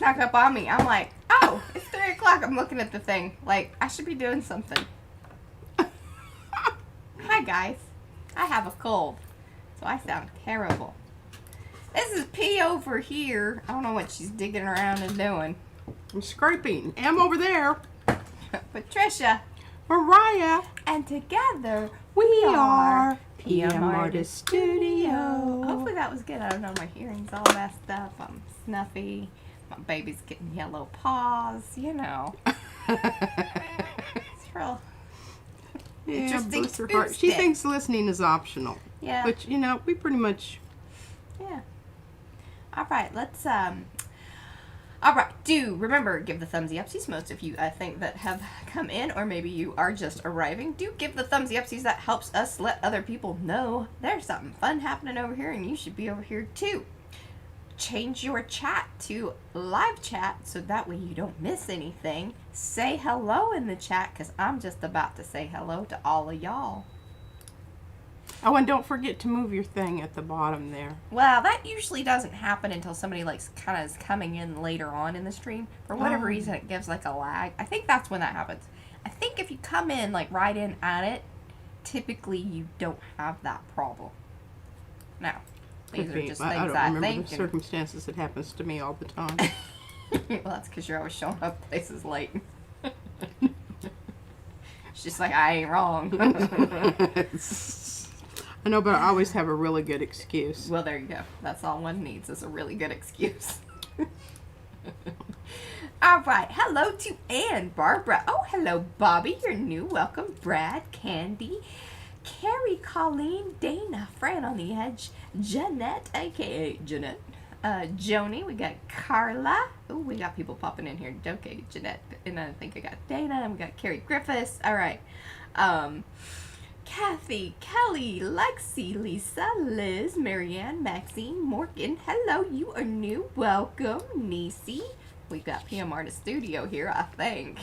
snuck up on me. I'm like, oh, it's 3 o'clock. I'm looking at the thing. Like, I should be doing something. Hi, guys. I have a cold, so I sound terrible. This is P over here. I don't know what she's digging around and doing. I'm scraping. I'm over there. Patricia. Mariah. And together, We are PM Artist Studio. Studio. Hopefully that was good. I don't know, my hearing's all messed up. I'm snuffy. My baby's getting yellow paws, you know. It's real interesting. Bless her heart. She thinks listening is optional. Yeah. Which, you know, we pretty much... Yeah. All right, let's, all right, do remember, give the thumbsy upsies. Most of you, I think, that have come in, or maybe you are just arriving, do give the thumbsy upsies. That helps us let other people know there's something fun happening over here, and you should be over here too. Change your chat to live chat, so that way you don't miss anything. Say hello in the chat, because I'm just about to say hello to all of y'all. Oh, and don't forget to move your thing at the bottom there. Well, that usually doesn't happen until somebody like kind of is coming in later on in the stream. For whatever reason, it gives like a lag. I think that's when that happens. I think if you come in like right in at it, typically you don't have that problem. Now, these are just things I don't I remember think. the circumstances. It happens to me all the time. Well, that's because you're always showing up places late. It's just like, I ain't wrong. I know, but I always have a really good excuse. Well, there you go. That's all one needs is a really good excuse. All right. Hello to Ann, Barbara. Oh, hello, Bobby. You're new. Welcome, Brad, Candy, Carrie, Colleen, Dana, Fran on the Edge, Jeanette, a.k.a. Jeanette, Joni. We got Carla. Oh, we got people popping in here. Okay, Jeanette. And I think I got Dana. And we got Carrie Griffiths. All right. Kathy, Kelly, Lexi, Lisa, Liz, Marianne, Maxine, Morgan. Hello, you are new. Welcome, Nisi. We've got PM Artist Studio here, I think.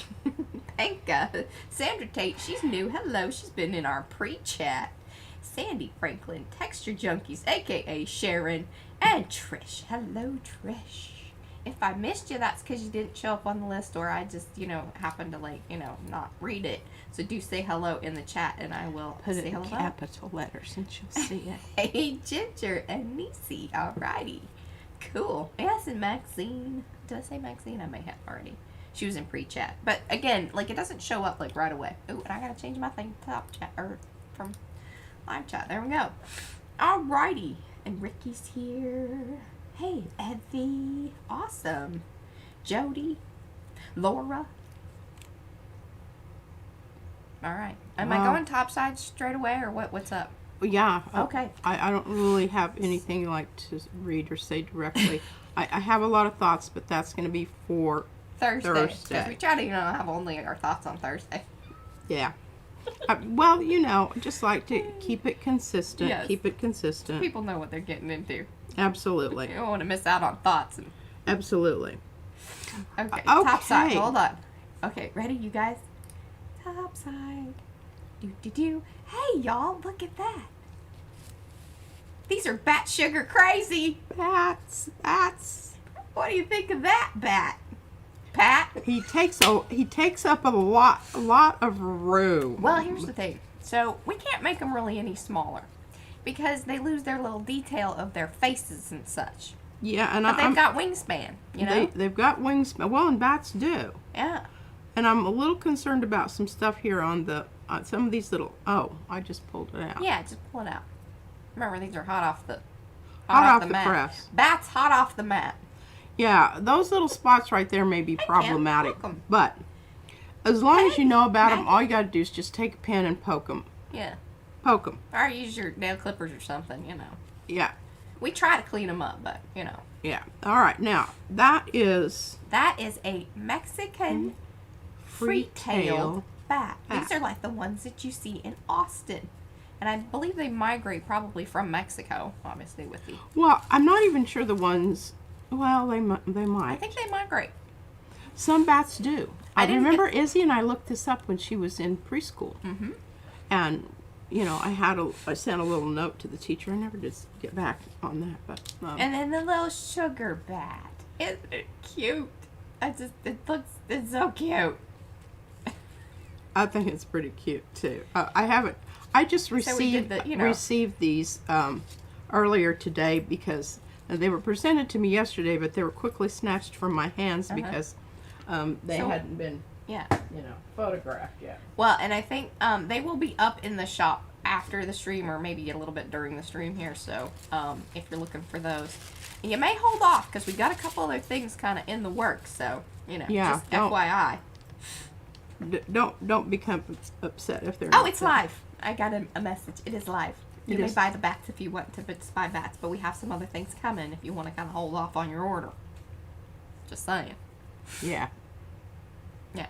Panka, Sandra Tate, she's new. Hello, she's been in our pre-chat. Sandy Franklin, Texture Junkies, aka Sharon, and Trish. Hello, Trish. If I missed you, that's because you didn't show up on the list, or I just, you know, happened to, like, you know, not read it. So do say hello in the chat, and I will Put say it in hello. capital letters, and she'll see it. Hey, Ginger and Nisi. Alrighty. Cool. Yes, and Maxine. Did I say Maxine? I may have already. She was in pre-chat. But, again, like, it doesn't show up, like, right away. Oh, and I gotta change my thing to top chat, or from live chat. There we go. Alrighty. And Ricky's here. Hey, Evie. Awesome. Jody. Laura. All right. Am I going topside straight away, or what's up? Yeah. Okay. I don't really have anything like to read or say directly. I have a lot of thoughts, but that's going to be for Thursday. Because we try to, you know, have only our thoughts on Thursday. Yeah. Well, you know, just like to keep it consistent. Yes. Keep it consistent. People know what they're getting into. Absolutely. You don't want to miss out on thoughts. Absolutely. Okay. Topside. Hold on. Okay. Ready, you guys? Topside. Do. Hey, y'all. Look at that. These are bat sugar crazy. Bats. What do you think of that, bat? Pat? He takes up a lot of room. Well, here's the thing. So we can't make them really any smaller because they lose their little detail of their faces and such. Yeah, and but they've got wingspan, you know? They've got wingspan. Well, and bats do. Yeah. And I'm a little concerned about some stuff here on the some of these little. Oh, I just pulled it out. Yeah, just pull it out. Remember, these are hot off the mat. Press. Bats hot off the mat. Yeah, those little spots right there may be problematic, but as long as you know about them, all you got to do is just take a pen and poke them. Yeah. Poke them. Or use your nail clippers or something, you know. Yeah. We try to clean them up, but, you know. Yeah. All right, now, that is a Mexican free-tailed bat. These are like the ones that you see in Austin. And I believe they migrate probably from Mexico, obviously, with the... Well, I'm not even sure the ones... Well, they might. I think they migrate. Some bats do. I remember Izzy and I looked this up when she was in preschool. Mm-hmm. And, you know, I sent a little note to the teacher. I never did get back on that. But and then the little sugar bat. Isn't it cute? It's so cute. I think it's pretty cute too. I just received received these earlier today because they were presented to me yesterday, but they were quickly snatched from my hands because they hadn't been photographed yet. Well, and I think they will be up in the shop after the stream, or maybe a little bit during the stream here. So if you're looking for those, and you may hold off because we got a couple other things kind of in the works. So just FYI. Don't become upset if they're. Oh, it's live. I got a message. It is live. You may buy the bats if you want to, but just buy bats. But we have some other things coming if you want to kind of hold off on your order. Just saying. Yeah. Yeah.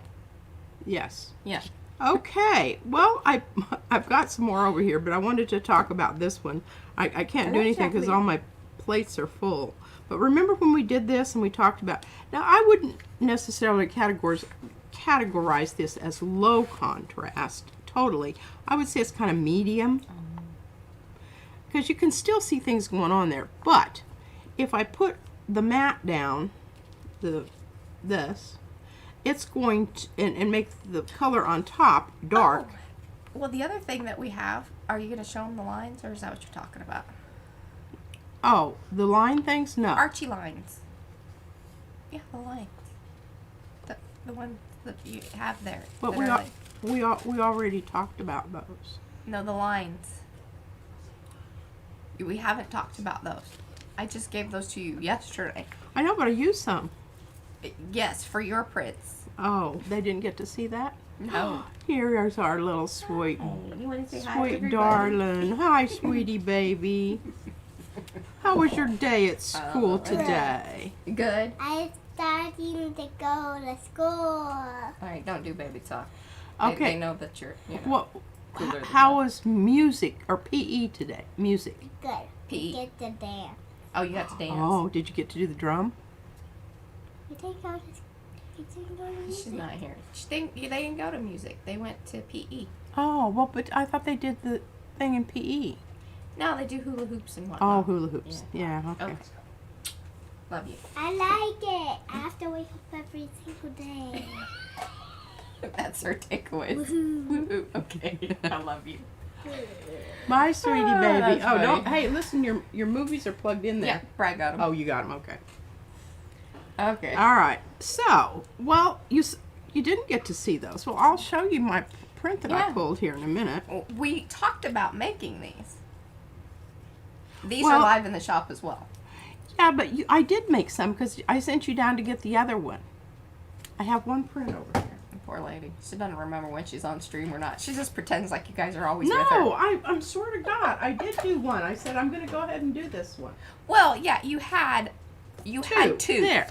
Yes. Yeah. Okay. Well, I've got some more over here, but I wanted to talk about this one. I can't do anything because all my plates are full. But remember when we did this and we talked about... Now, I wouldn't necessarily categorize this as low contrast, totally. I would say it's kind of medium. Because you can still see things going on there. But if I put the mat down, this, it's going to, and make the color on top dark. Oh. Well, the other thing that we have, are you going to show them the lines, or is that what you're talking about? Oh, the line things? No. Archie lines. Yeah, the lines. The ones that you have there. But we already talked about those. No, the lines. We haven't talked about those. I just gave those to you yesterday. I know, but I used some. Yes, for your prints. Oh, they didn't get to see that? No. Here's our little sweet, You want to say hi, sweet darling. Hi, sweetie baby. How was your day at school today? Good. I'm starting to go to school. All right, don't do baby talk. Okay. They know that you're, What? How was music or PE today? Music. Good. PE. Get to dance. Oh, you got to dance. Oh, did you get to do the drum? You didn't go to She's not here. They didn't go to music. They went to PE. Oh, well, but I thought they did the thing in PE. No, they do hula hoops and whatnot. Oh, hula hoops. Yeah, okay. Love you. I like it. I have to wake up every single day. That's her takeaway. Woohoo. Woohoo. Okay. I love you. Bye, sweetie baby. That's Oh, funny. don't. Hey, listen, your movies are plugged in there. Yeah, Brad got them. Oh, you got them. Okay. Okay. All right. So, well, you didn't get to see those. Well, I'll show you my print that I pulled here in a minute. We talked about making these. These Well, are live in the shop as well. Yeah, but I did make some because I sent you down to get the other one. I have one print over here. Poor lady. She doesn't remember when she's on stream or not. She just pretends like you guys are always with her. No, I'm swear to God, I did do one. I said I'm going to go ahead and do this one. Well, yeah, you had two. There.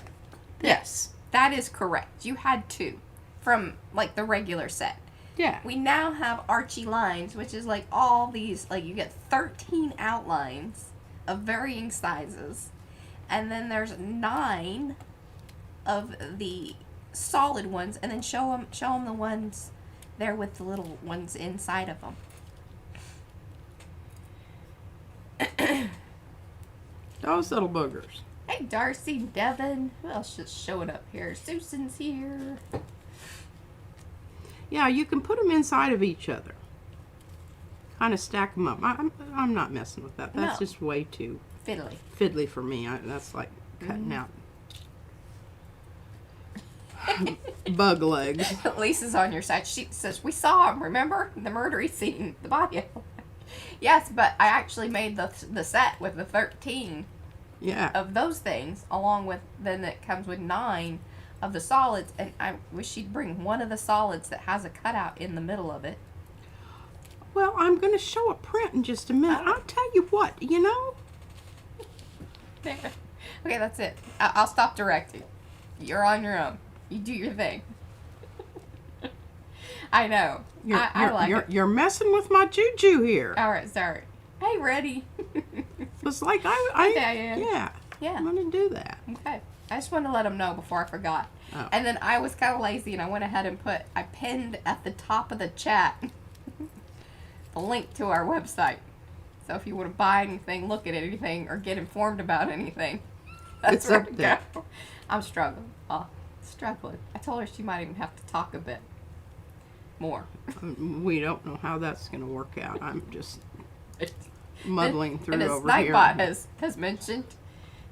Yes, that is correct. You had two from like the regular set. Yeah. We now have Archie lines, which is like all these, like you get 13 outlines of varying sizes. And then there's 9 of the solid ones, and then show them the ones there with the little ones inside of them. Those little boogers. Hey, Darcy, Devin. Who else is showing up here? Susan's here. Yeah, you can put them inside of each other. Kind of stack them up. I'm not messing with that. That's No. just way too Fiddly. fiddly for me. That's like cutting out bug legs. Lisa's on your side. She says, we saw him, remember? The murdery scene, the body. Yes, but I actually made the set with the 13 Yeah. of those things, along with, then it comes with 9 of the solids, and I wish she'd bring one of the solids that has a cutout in the middle of it. Well, I'm going to show a print in just a minute. I'll tell you what, you know. Okay, that's it. I'll stop directing. You're on your own. You do your thing. I know. I like it. You're messing with my juju here. All right, sorry. Hey, ready? It's like Yeah. I'm going to do that. Okay. I just wanted to let them know before I forgot. Oh. And then I was kind of lazy, and I went ahead and I pinned at the top of the chat the link to our website. So if you want to buy anything, look at anything, or get informed about anything, That's It's where up to there. go. I'm struggling. Struggling. I told her she might even have to talk a bit more. We don't know how that's going to work out. I'm just muddling through and as over here. Nightbot has mentioned,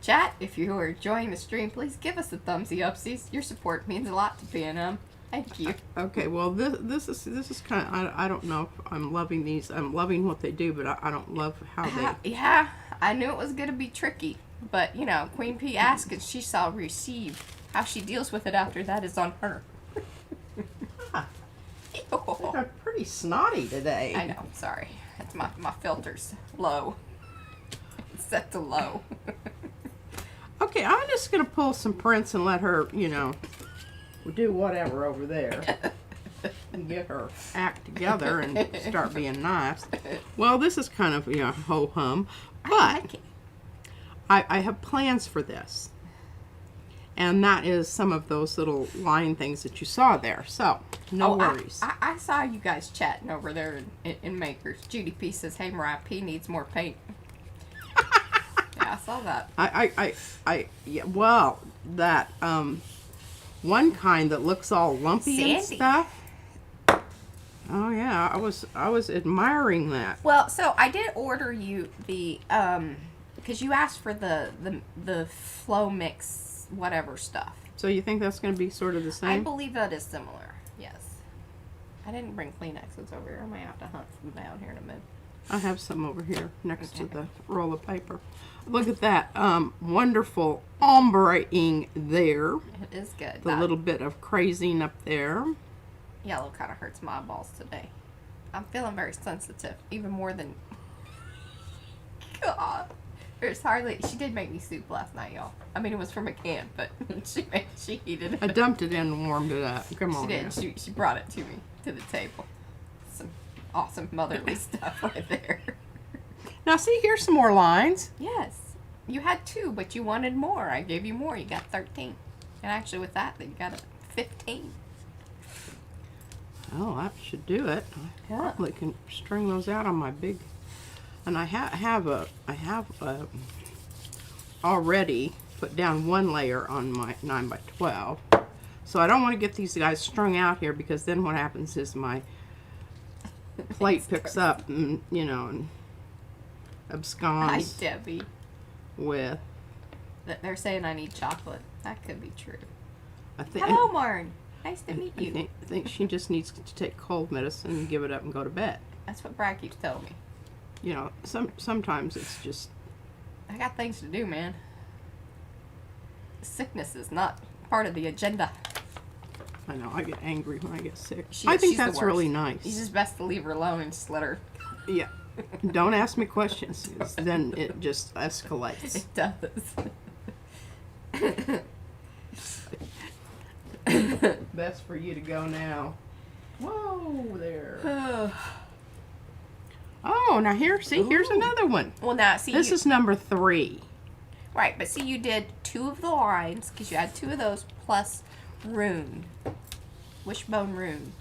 chat, if you are enjoying the stream, please give us a thumbsy upsies. Your support means a lot to B&M. Thank you. Okay, well this is kind of, I don't know if I'm loving these. I'm loving what they do, but I don't love how they. Yeah, I knew it was going to be tricky. But, you know, Queen P asked and she shall receive. How she deals with it after that is on her. They're pretty snotty today. I know, sorry. It's my filter's low. It's set to low. Okay, I'm just going to pull some prints and let her, you know, do whatever over there. And get her act together and start being nice. Well, this is kind of, you know, ho-hum. I But like it. I have plans for this. And that is some of those little line things that you saw there. So, no worries. I saw you guys chatting over there in Makers. Judy P says, hey, Mariah P needs more paint. Yeah, I saw that. Yeah, well, that, one kind that looks all lumpy and Sandy. stuff. Oh yeah, I was admiring that. Well, so I did order you the, because you asked for the flow mix whatever stuff. So you think that's going to be sort of the I same? believe that is similar, yes. I didn't bring Kleenexes over here. I might have to hunt some down here in a minute. I have some over here next to Okay. the roll of paper. Look at that wonderful ombreing there. It is good. The That little bit of crazing up there. yellow kind of hurts my eyeballs today. I'm feeling very sensitive, even more than... God. There's hardly... She did make me soup last night, y'all. I mean, it was from a can, but she heated it. I dumped it in and warmed it up. Come on. She did. now. She brought it to me, to the table. Some awesome motherly stuff right there. Now see, here's some more lines. Yes. You had 2, but you wanted more. I gave you more. You got 13. And actually with that, you got a 15. Oh, that should do it. I Yeah. probably can string those out on my big. And I have already put down one layer on my 9x12. So I don't want to get these guys strung out here because then what happens is my plate picks up and, you know, and Hi, absconds Debbie. with. They're saying I need chocolate. That could be true. I think. Hello, Marn. Nice to meet I you. think she just needs to take cold medicine and give it up and go to bed. That's what Brad keeps telling me. You know, sometimes it's just. I got things to do, man. Sickness is not part of the agenda. I know, I get angry when I get sick. She- I think she's the that's really worst. nice. It's just best to leave her alone and just let her. Yeah. Don't ask me questions, 'cause then it just escalates. It does. Best for you to go now. Whoa, there. Oh, now here's Ooh. another one. Well, now, see, This you, is number 3. right, but see, you did 2 of the lines, because you had 2 of those, plus rune. Wishbone rune.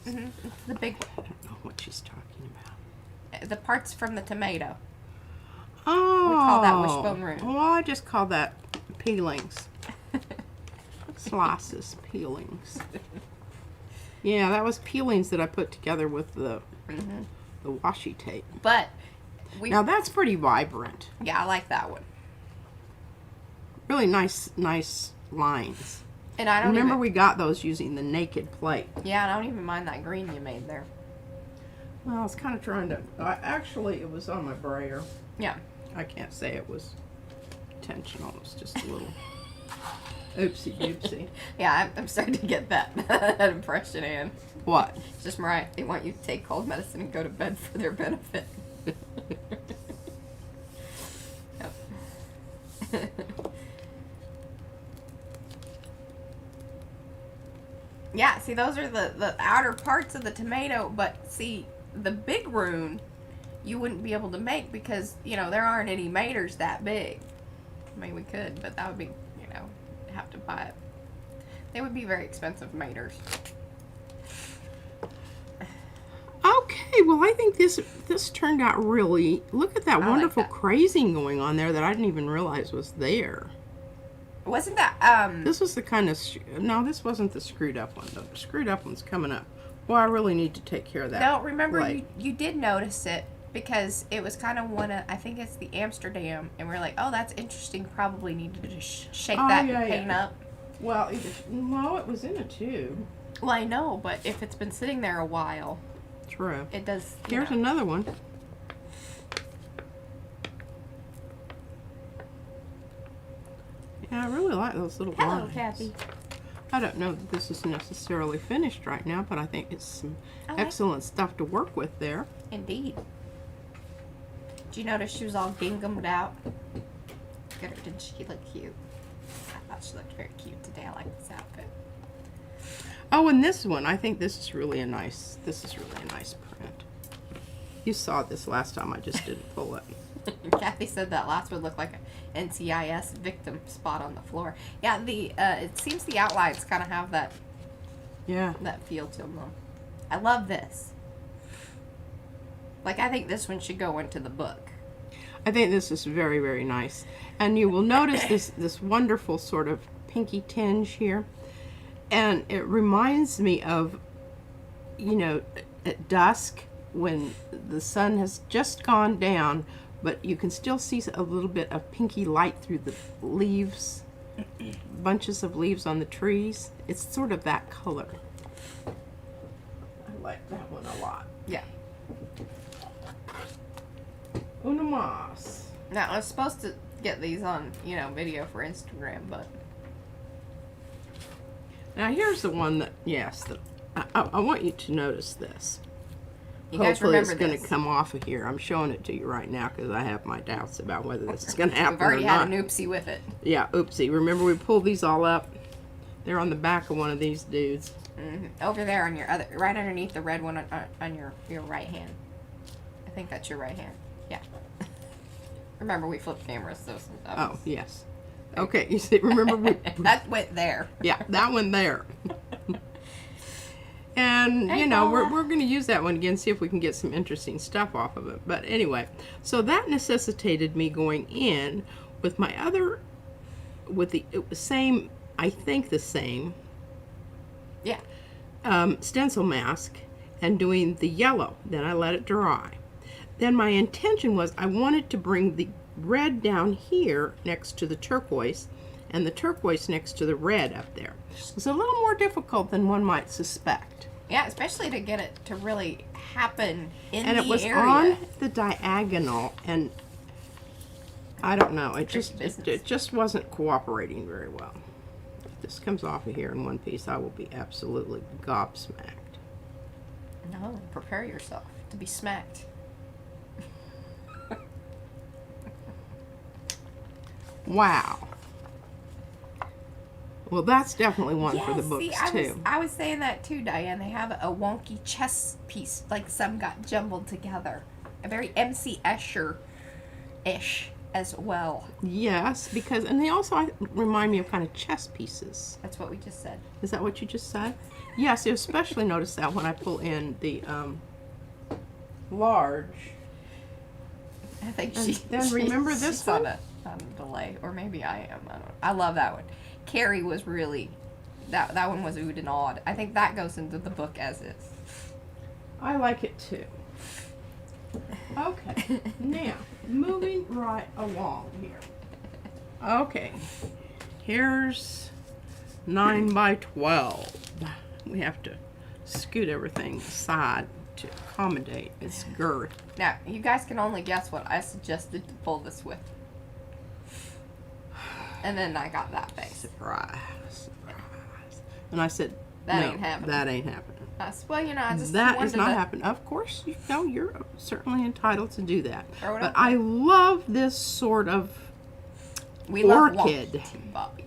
Mm-hmm. It's the big I don't know what she's talking about. one. The parts from the tomato. Oh. We call that wishbone root. Well, I just call that peelings. Slices, peelings. Yeah, that was peelings that I put together with the washi tape. But we, Now that's pretty vibrant. yeah, I like that one. Really nice lines. And I don't Remember even, we got those using the naked plate. yeah, I don't even mind that green you made there. Well, I was kind of trying to, actually it was on my brayer. Yeah. I can't say it was intentional, it was just a little oopsie doopsie. Yeah, I'm starting to get that, that impression, Ann. What? It's just right. They want you to take cold medicine and go to bed for their benefit. Yep. Yeah, see, those are the outer parts of the tomato, but see, the big rune you wouldn't be able to make because, you know, there aren't any maters that big. I mean, we could, but that would be, you know, have to buy it. They would be very expensive maters. Okay, Okay, well, I think this turned out really. Look at that like wonderful that. crazing going on there that I didn't even realize was there. Wasn't that This was the kind of no, this wasn't the screwed up one. The screwed up one's coming up. Well, I really need to take care of that. No, remember leg. you did notice it because it was kind of one of, I think it's the Amsterdam, and we're like, oh, that's interesting. Probably needed to just shake that and paint up. Well, it was in a tube. Well, I know, but if it's been sitting there a while, True. it does. Here's another one. Yeah, I really like those little Hello, lines. Kathy. I don't know that this is necessarily finished right now, but I think it's some excellent stuff to work with there. Indeed. Did you notice she was all ginghamed out? Look at her, didn't she look cute? I thought she looked very cute today. I like this outfit. Oh, and this one, I think this is really a nice print. You saw this last time, I just didn't pull it. Kathy said that last would look like an NCIS victim spot on the floor. Yeah, it seems the outlines kind of have that feel to them. I love this. Like, I think this one should go into the book. I think this is very, very nice. And you will notice this wonderful sort of pinky tinge here. And it reminds me of, at dusk when the sun has just gone down, but you can still see a little bit of pinky light through the leaves, bunches of leaves on the trees. It's sort of that color. I like that one a lot. Yeah. Una más. Now, I was supposed to get these on, video for Instagram, but... Now, here's the one that, I want you to notice this. You guys Hopefully remember it's going this. to come off of here. I'm showing it to you right now because I have my doubts about whether this is going to happen We've already or had not. an oopsie with it. Yeah, oopsie. Remember we pulled these all up? They're on the back of one of these dudes. Over there on your other, right underneath the red one on your right hand. I think that's your right hand. Yeah. Remember, we flipped cameras, so Oh, yes. Okay, you see, remember we... that went there. Yeah, that one there. And, Hey, we're going to use that one again, see if we can get some interesting stuff off of it. But anyway, so that necessitated me going in with my other, it was same, I think the same. Yeah. Stencil mask and doing the yellow. Then I let it dry. Then my intention was I wanted to bring the red down here next to the turquoise and the turquoise next to the red up there. It's a little more difficult than one might suspect. Yeah, especially to get it to really happen in the area. And it was on the diagonal, and I don't know, it just wasn't cooperating very well. If this comes off of here in one piece, I will be absolutely gobsmacked. No, prepare yourself to be smacked. Wow. Well, that's definitely one for the books, too. I was saying that too, Diane. They have a wonky chess piece, like some got jumbled together. A very MC Escher-ish as well. Yes, because, and they also remind me of kind of chess pieces. That's what we just said. Is that what you just said? Yes, you especially notice that when I pull in the large. I think remember this she's one? on a delay, or maybe I am. I don't know. I love that one. Carrie was really, that one was ood and awed. I think that goes into the book as is. I like it too. Okay, now moving right along here. Okay, here's 9 by 12. We have to scoot everything aside to accommodate its girth. Now, you guys can only guess what I suggested to pull this with. And then I got that face. Surprise. And I said, That no, ain't happening. that ain't happening. Well, I just That wanted is not to happening. Of course, you're certainly entitled to do that. Throw it But up I there. love this sort of We love orchid. wonky too, Bobby.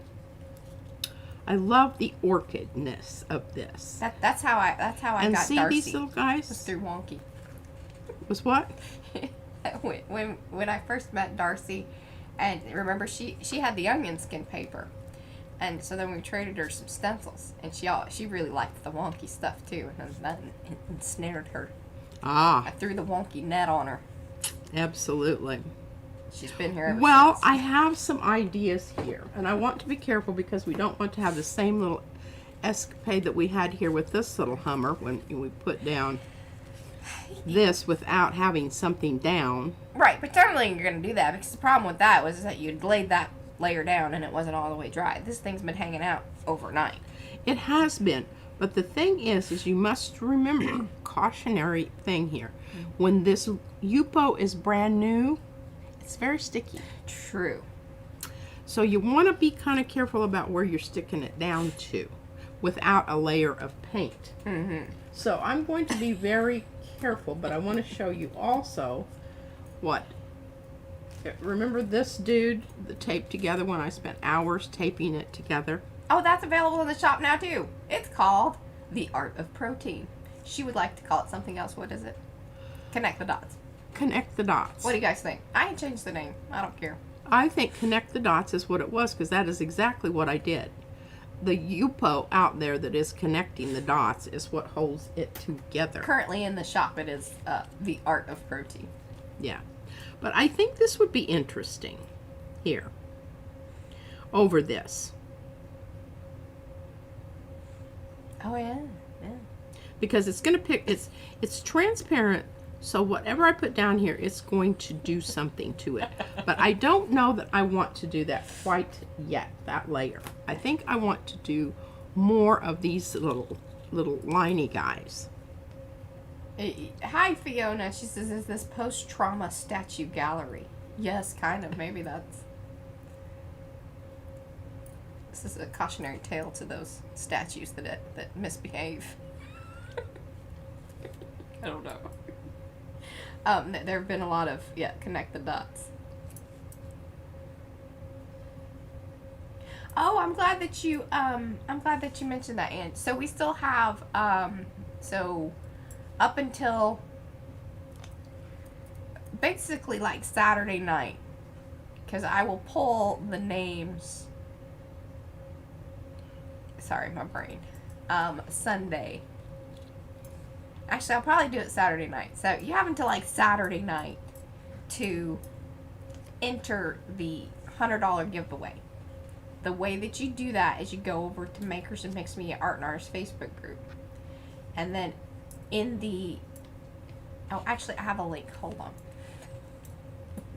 I love the orchidness of this. That's how I And got see Darcy. these little Was guys? through wonky. Was what? when I first met Darcy, and remember she had the onion skin paper, and so then we traded her some stencils, and she really liked the wonky stuff too, and that ensnared her. Ah, I threw the wonky net on her. absolutely. She's been here ever Well, since. I have some ideas here, and I want to be careful because we don't want to have the same little escapade that we had here with this little Hummer when we put down this without having something down. Right, but generally you're going to do that because the problem with that was that you'd laid that layer down and it wasn't all the way dry. This thing's been hanging out overnight. It has been, but the thing is you must remember, cautionary thing here. When this Yupo is brand new, it's very sticky. True. So you want to be kind of careful about where you're sticking it down to without a layer of paint. Mm-hmm. So I'm going to be very careful, but I want to show you also what. Remember this dude, the taped together when I spent hours taping it together? Oh, that's available in the shop now too. It's called The Art of Protein. She would like to call it something else. What is it? Connect the Dots. Connect the Dots. What do you guys think? I ain't changed the name. I don't care. I think Connect the Dots is what it was because that is exactly what I did. The Yupo out there that is connecting the dots is what holds it together. Currently in the shop, it is The Art of Protein. Yeah. But I think this would be interesting here over this. Oh, yeah. Yeah. Because it's going to pick, it's transparent, so whatever I put down here, it's going to do something to it. But I don't know that I want to do that quite yet, that layer. I think I want to do more of these little liney guys. Hi, Fiona. She says, is this post-trauma statue gallery? Yes, kind of. Maybe that's... This is a cautionary tale to those statues that misbehave. I don't know. There have been a lot of, connect the dots. Oh, I'm glad that you mentioned that, Ann. So we still have, so up until basically like Saturday night, because I will pull the names. Sorry, my brain. Sunday. Actually, I'll probably do it Saturday night. So you have until like Saturday night to enter the $100 giveaway. The way that you do that is you go over to Makers and Mixed Media Art and Artists Facebook group. And then in the... Oh, actually, I have a link. Hold on.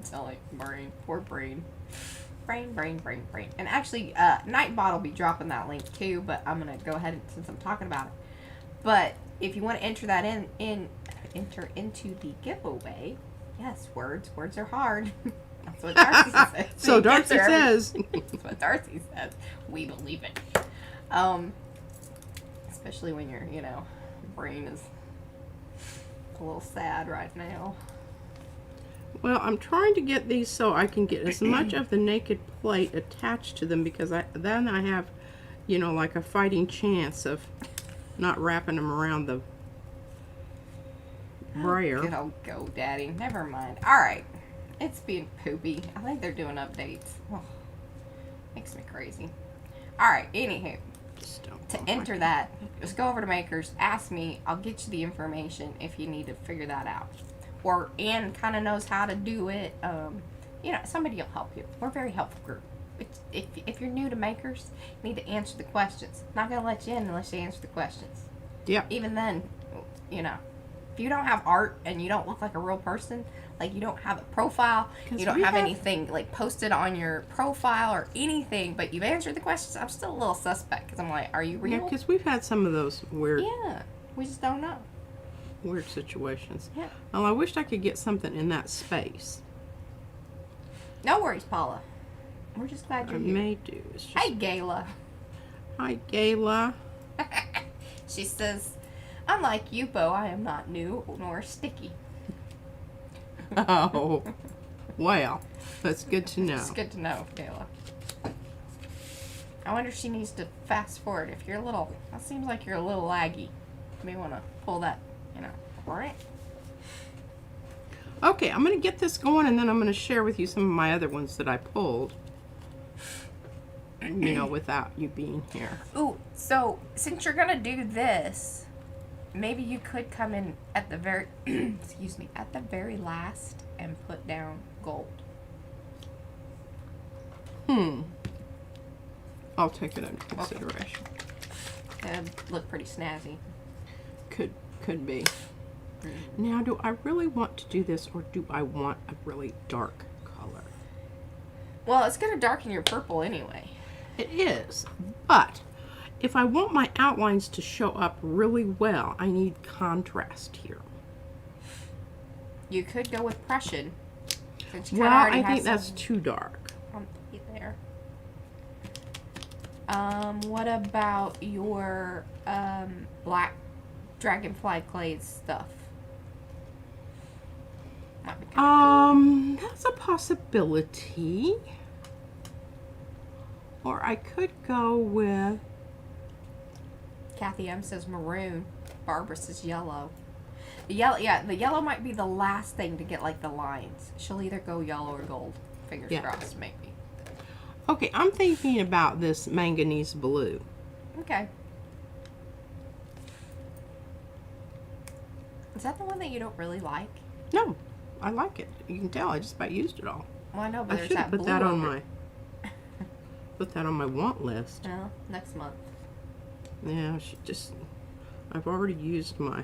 It's not like brain. Poor brain. Brain. And actually, Nightbot will be dropping that link too, but I'm going to go ahead and, since I'm talking about it. But if you want to enter that enter into the giveaway, yes, words are hard. That's what Darcy says. So Darcy says. That's what Darcy says. We believe it. Especially when your, brain is a little sad right now. Well, I'm trying to get these so I can get as much of the naked plate attached to them because then I have, like a fighting chance of not wrapping them around the brayer. Oh, good old GoDaddy. Never mind. All right. It's being poopy. I think they're doing updates. Oh, makes me crazy. All right. Anywho, to enter that, just go over to Makers. Ask me. I'll get you the information if you need to figure that out. Or Ann kind of knows how to do it. Somebody will help you. We're a very helpful group. If you're new to Makers, you need to answer the questions. Not going to let you in unless you answer the questions. Yeah. Even then, if you don't have art and you don't look like a real person, like you don't have a profile, you don't have anything like posted on your profile or anything, but you've answered the questions, I'm still a little suspect because I'm like, are you real? Yeah, because we've had some of those weird. Yeah, we just don't know. Weird situations. Yeah. Well, I wished I could get something in that space. No worries, Paula. We're just glad you're I here. may do. It's just... Hey, Gayla. Hi, Gayla. She says, unlike Yupo, I am not new nor sticky. Oh, well, that's good to know. It's good to know, Gayla. I wonder if she needs to fast forward. If you're that seems like you're a little laggy. You may want to pull that, right? Okay, I'm going to get this going and then I'm going to share with you some of my other ones that I pulled. Without you being here. Ooh, so since you're going to do this, maybe you could come in at the very, excuse me, at the very last and put down gold. I'll take it under consideration. That'd look pretty snazzy. Could be. Now, do I really want to do this, or do I want a really dark color? Well, it's going to darken your purple anyway. It is, but if I want my outlines to show up really well, I need contrast here. You could go with Prussian. Since you Well, kinda already I have think that's some too dark. on there. What about your black dragonfly clay stuff? Might be kinda That's a possibility. Or I could go with... Kathy M says maroon. Barbara says yellow. The yellow, yeah, the yellow might be the last thing to get like the lines. She'll either go yellow or gold. Fingers crossed, maybe. Okay, I'm thinking about this manganese blue. Okay. Is that the one that you don't really like? No, I like it. You can tell I just about used it all. Well, I know, but I there's should that have put blue that on over my put that on my want list. No, next month. Yeah, I should just. I've already used my.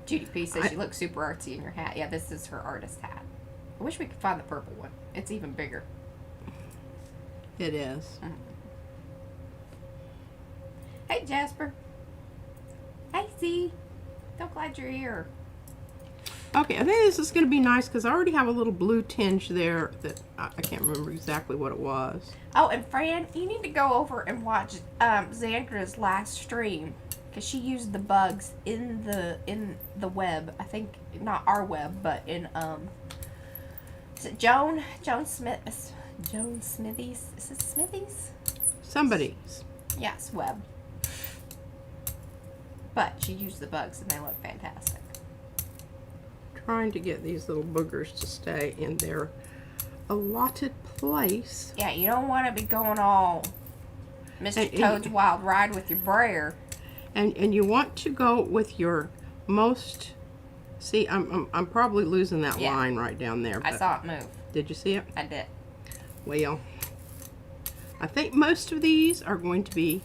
Judy P says you look super artsy in your hat. Yeah, this is her artist hat. I wish we could find the purple one. It's even bigger. It is. Hey, Jasper. Hey, Z. Don't glide your ear. Okay, I think this is going to be nice because I already have a little blue tinge there that I can't remember exactly what it was. Oh, and Fran, you need to go over and watch Xandra's last stream because she used the bugs in the web. I think not our web, but in is it Joan Smith? Joan Smithies? Is it Smithies? Somebody's. Yes, web. But she used the bugs and they look fantastic. Trying to get these little boogers to stay in their allotted place. Yeah, you don't want to be going all Mr. Toad's Wild Ride with your brayer. And you want to go with your most. See, I'm probably losing that line right down there. I saw it move. Did you see it? I did. Well, I think most of these are going to be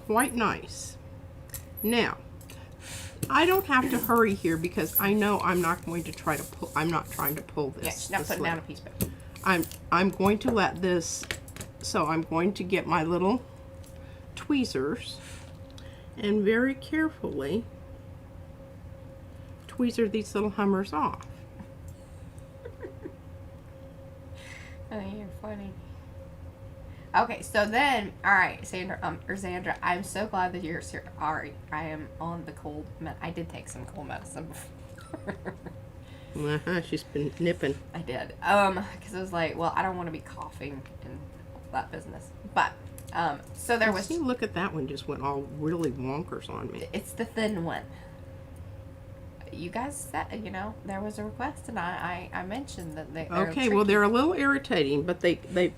quite nice. Now, I don't have to hurry here because I know I'm not going to try to pull. I'm not trying to pull this. Yeah, she's not putting down a piece of paper. I'm going to let this. So I'm going to get my little tweezers and very carefully tweezer these little hummers off. Oh, you're funny. Okay, so then, all right, Sandra, I'm so glad that you're here. Ari, I am on the cold. I did take some cold medicine before. She's been nipping. I did. Because I was like, well, I don't want to be coughing and all that business. But, so there was. See, look at that one, just went all really wonkers on me. It's the thin one. You guys said, there was a request, and I mentioned that they're okay, tricky. well, they're a little irritating, but they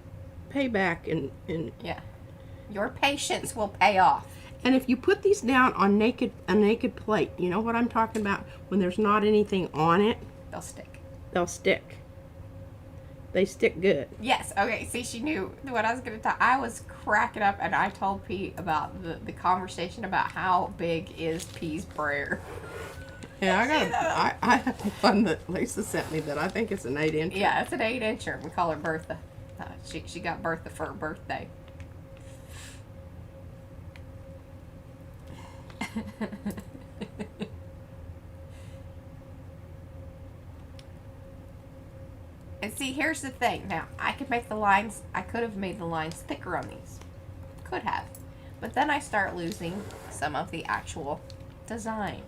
pay back in yeah, your patience will pay off. And if you put these down on a naked plate, you know what I'm talking about, when there's not anything on it, They'll stick. They'll stick. They stick good. Yes. Okay. See, she knew what I was going to talk. I was cracking up, and I told Pete about the conversation about how big is P's brayer. Yeah, I have one that Lisa sent me that I think it's an 8-inch. Yeah, it's an 8-incher. We call her Bertha. She got Bertha for her birthday. And see, here's the thing. Now, I could make the lines. I could have made the lines thicker on these. Could have. But then I start losing some of the actual design.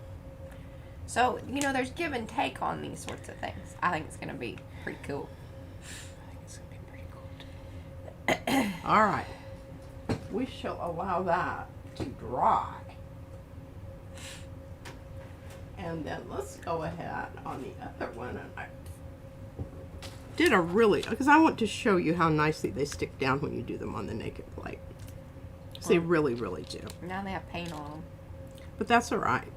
So, there's give and take on these sorts of things. I think it's going to be pretty cool. All right. We shall allow that to dry. And then let's go ahead on the other one. And I did a really, because I want to show you how nicely they stick down when you do them on the naked plate. They really, really do. Now they have paint on them. But that's all right.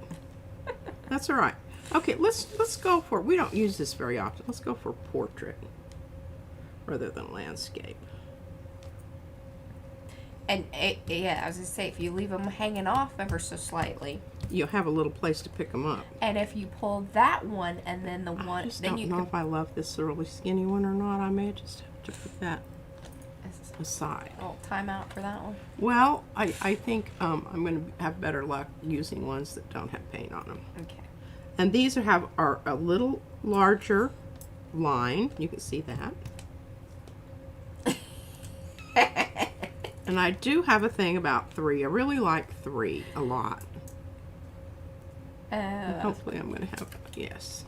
That's all right. Okay, let's go for, we don't use this very often. Let's go for portrait rather than landscape. And yeah, I was gonna say, if you leave them hanging off ever so slightly, You'll have a little place to pick them up. and if you pull that one and then the I one, just then don't you know can. if I love this really skinny one or not. I may just have to put that aside. Oh, time out for that one. Well, I think I'm going to have better luck using ones that don't have paint on them. Okay. And these are a little larger line. You can see that. And I do have a thing about 3. I really like 3 a lot. And hopefully I'm going to have, yes.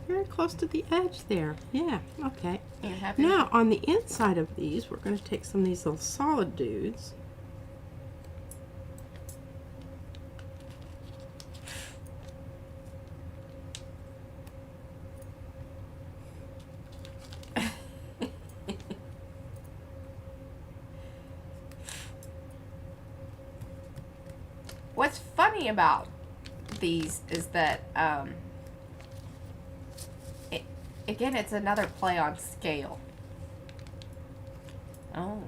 Very close to the edge there. Yeah, okay. You happy? Now, on the inside of these, we're going to take some of these little solid dudes. What's funny about these is that, again, it's another play on scale. Oh,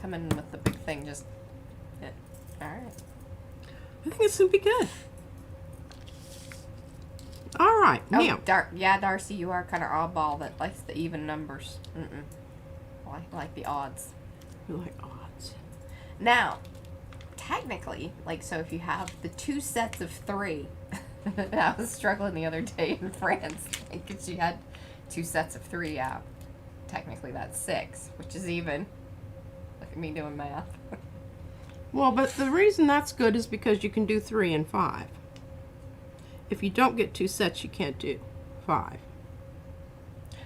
coming with the big thing, just, alright. I think it's going to be good. All right, now. Darcy, you are kind of oddball that likes the even numbers. I like the odds. You like odds. Now, technically, like, so if you have the 2 sets of 3, I was struggling the other day in France because she had 2 sets of 3 out. Technically, that's 6, which is even. Look at me doing math. Well, but the reason that's good is because you can do 3 and 5. If you don't get 2 sets, you can't do 5.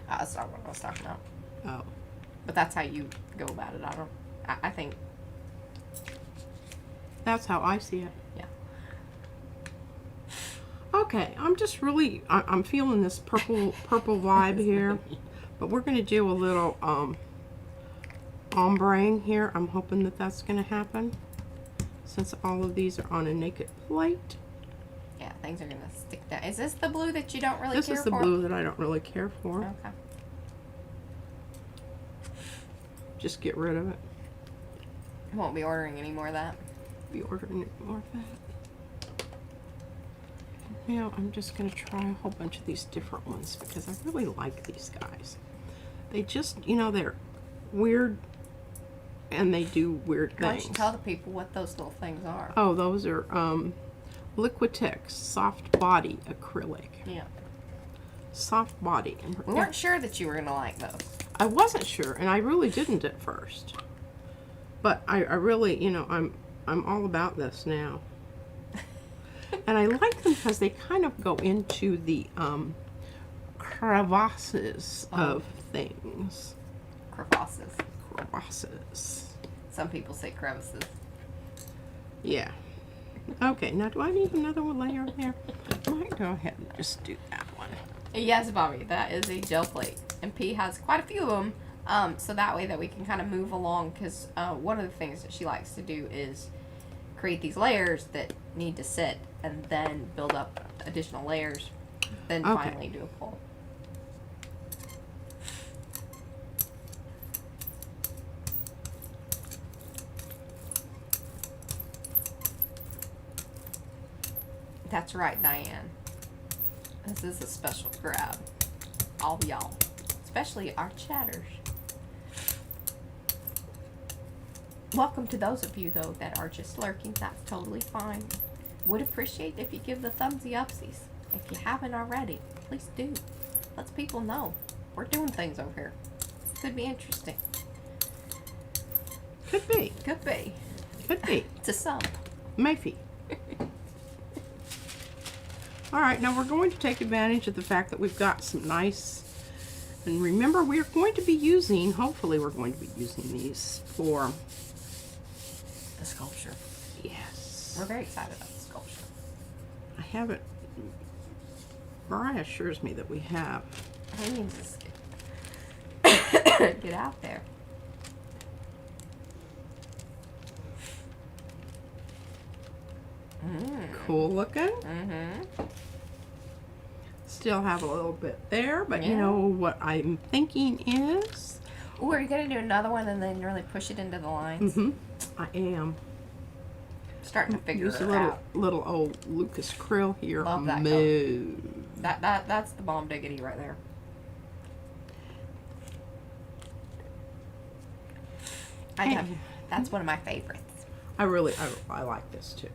That's not what I was talking about. Oh. But that's how you go about it. I think. That's how I see it. Yeah. Okay, I'm just really, I'm feeling this purple vibe here. But we're going to do a little ombre here. I'm hoping that that's going to happen. Since all of these are on a naked plate. Yeah, things are going to stick down. Is this the blue that you don't really care for? This is the blue that I don't really care for. Okay. Just get rid of it. I won't be ordering any more of that. Be ordering more of that. Now I'm just going to try a whole bunch of these different ones because I really like these guys. They just, you know, they're weird and they do weird Why things. don't you tell the people what those little things are? Oh, those are Liquitex soft body acrylic. Yeah. Soft body. We weren't sure that you were going to like those. I wasn't sure, and I really didn't at first. But I really, you know, I'm all about this now. And I like them because they kind of go into the crevasses of things. Crevasses. Crevasses. Some people say crevices. Yeah. Okay, now do I need another one layer there? I might go ahead and just do that one. Yes, Bobby, that is a gel plate. And P has quite a few of them, so that way that we can kind of move along, because one of the things that she likes to do is create these layers that need to sit, and then build up additional layers, then finally do a pull. That's right, Diane. This is a special grab. All y'all. Especially our chatters. Welcome to those of you, though, that are just lurking. That's totally fine. Would appreciate if you give the thumbsy upsies. If you haven't already, please do. Let people know. We're doing things over here. Could be interesting. Could be. Could be. Could be. To some. Maybe. All right, now we're going to take advantage of the fact that we've got some nice, and remember we're going to be using, hopefully we're going to be using these for The sculpture. Yes. We're very excited about the sculpture. I haven't Mariah assures me that we have. I need to just get out there. Cool looking. Mm-hmm. Still have a little bit there, but you Yeah. know what I'm thinking is. Ooh, are you gonna do another one and then really push it into the lines? I am. Starting to figure Use it a little out. little old Lucas Krill here. Love that Moo. That's the bomb diggity right there. That's one of my favorites. I like this too.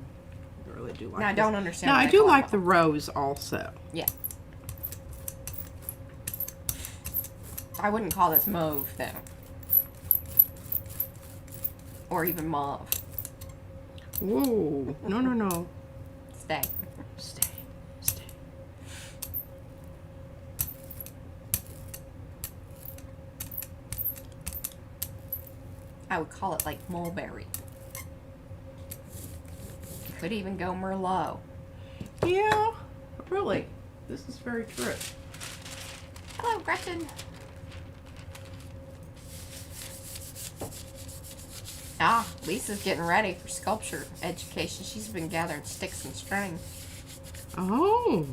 I really do like Now I this. don't understand. Now why I they do call it like the bomb. rose also. Yeah. I wouldn't call this mauve though. Or even mauve. Ooh, no. Stay. Stay. I would call it like mulberry. Could even go merlot. Yeah, really. This is very true. Hello, Gretchen. Ah, Lisa's getting ready for sculpture education. She's been gathering sticks and string. Oh.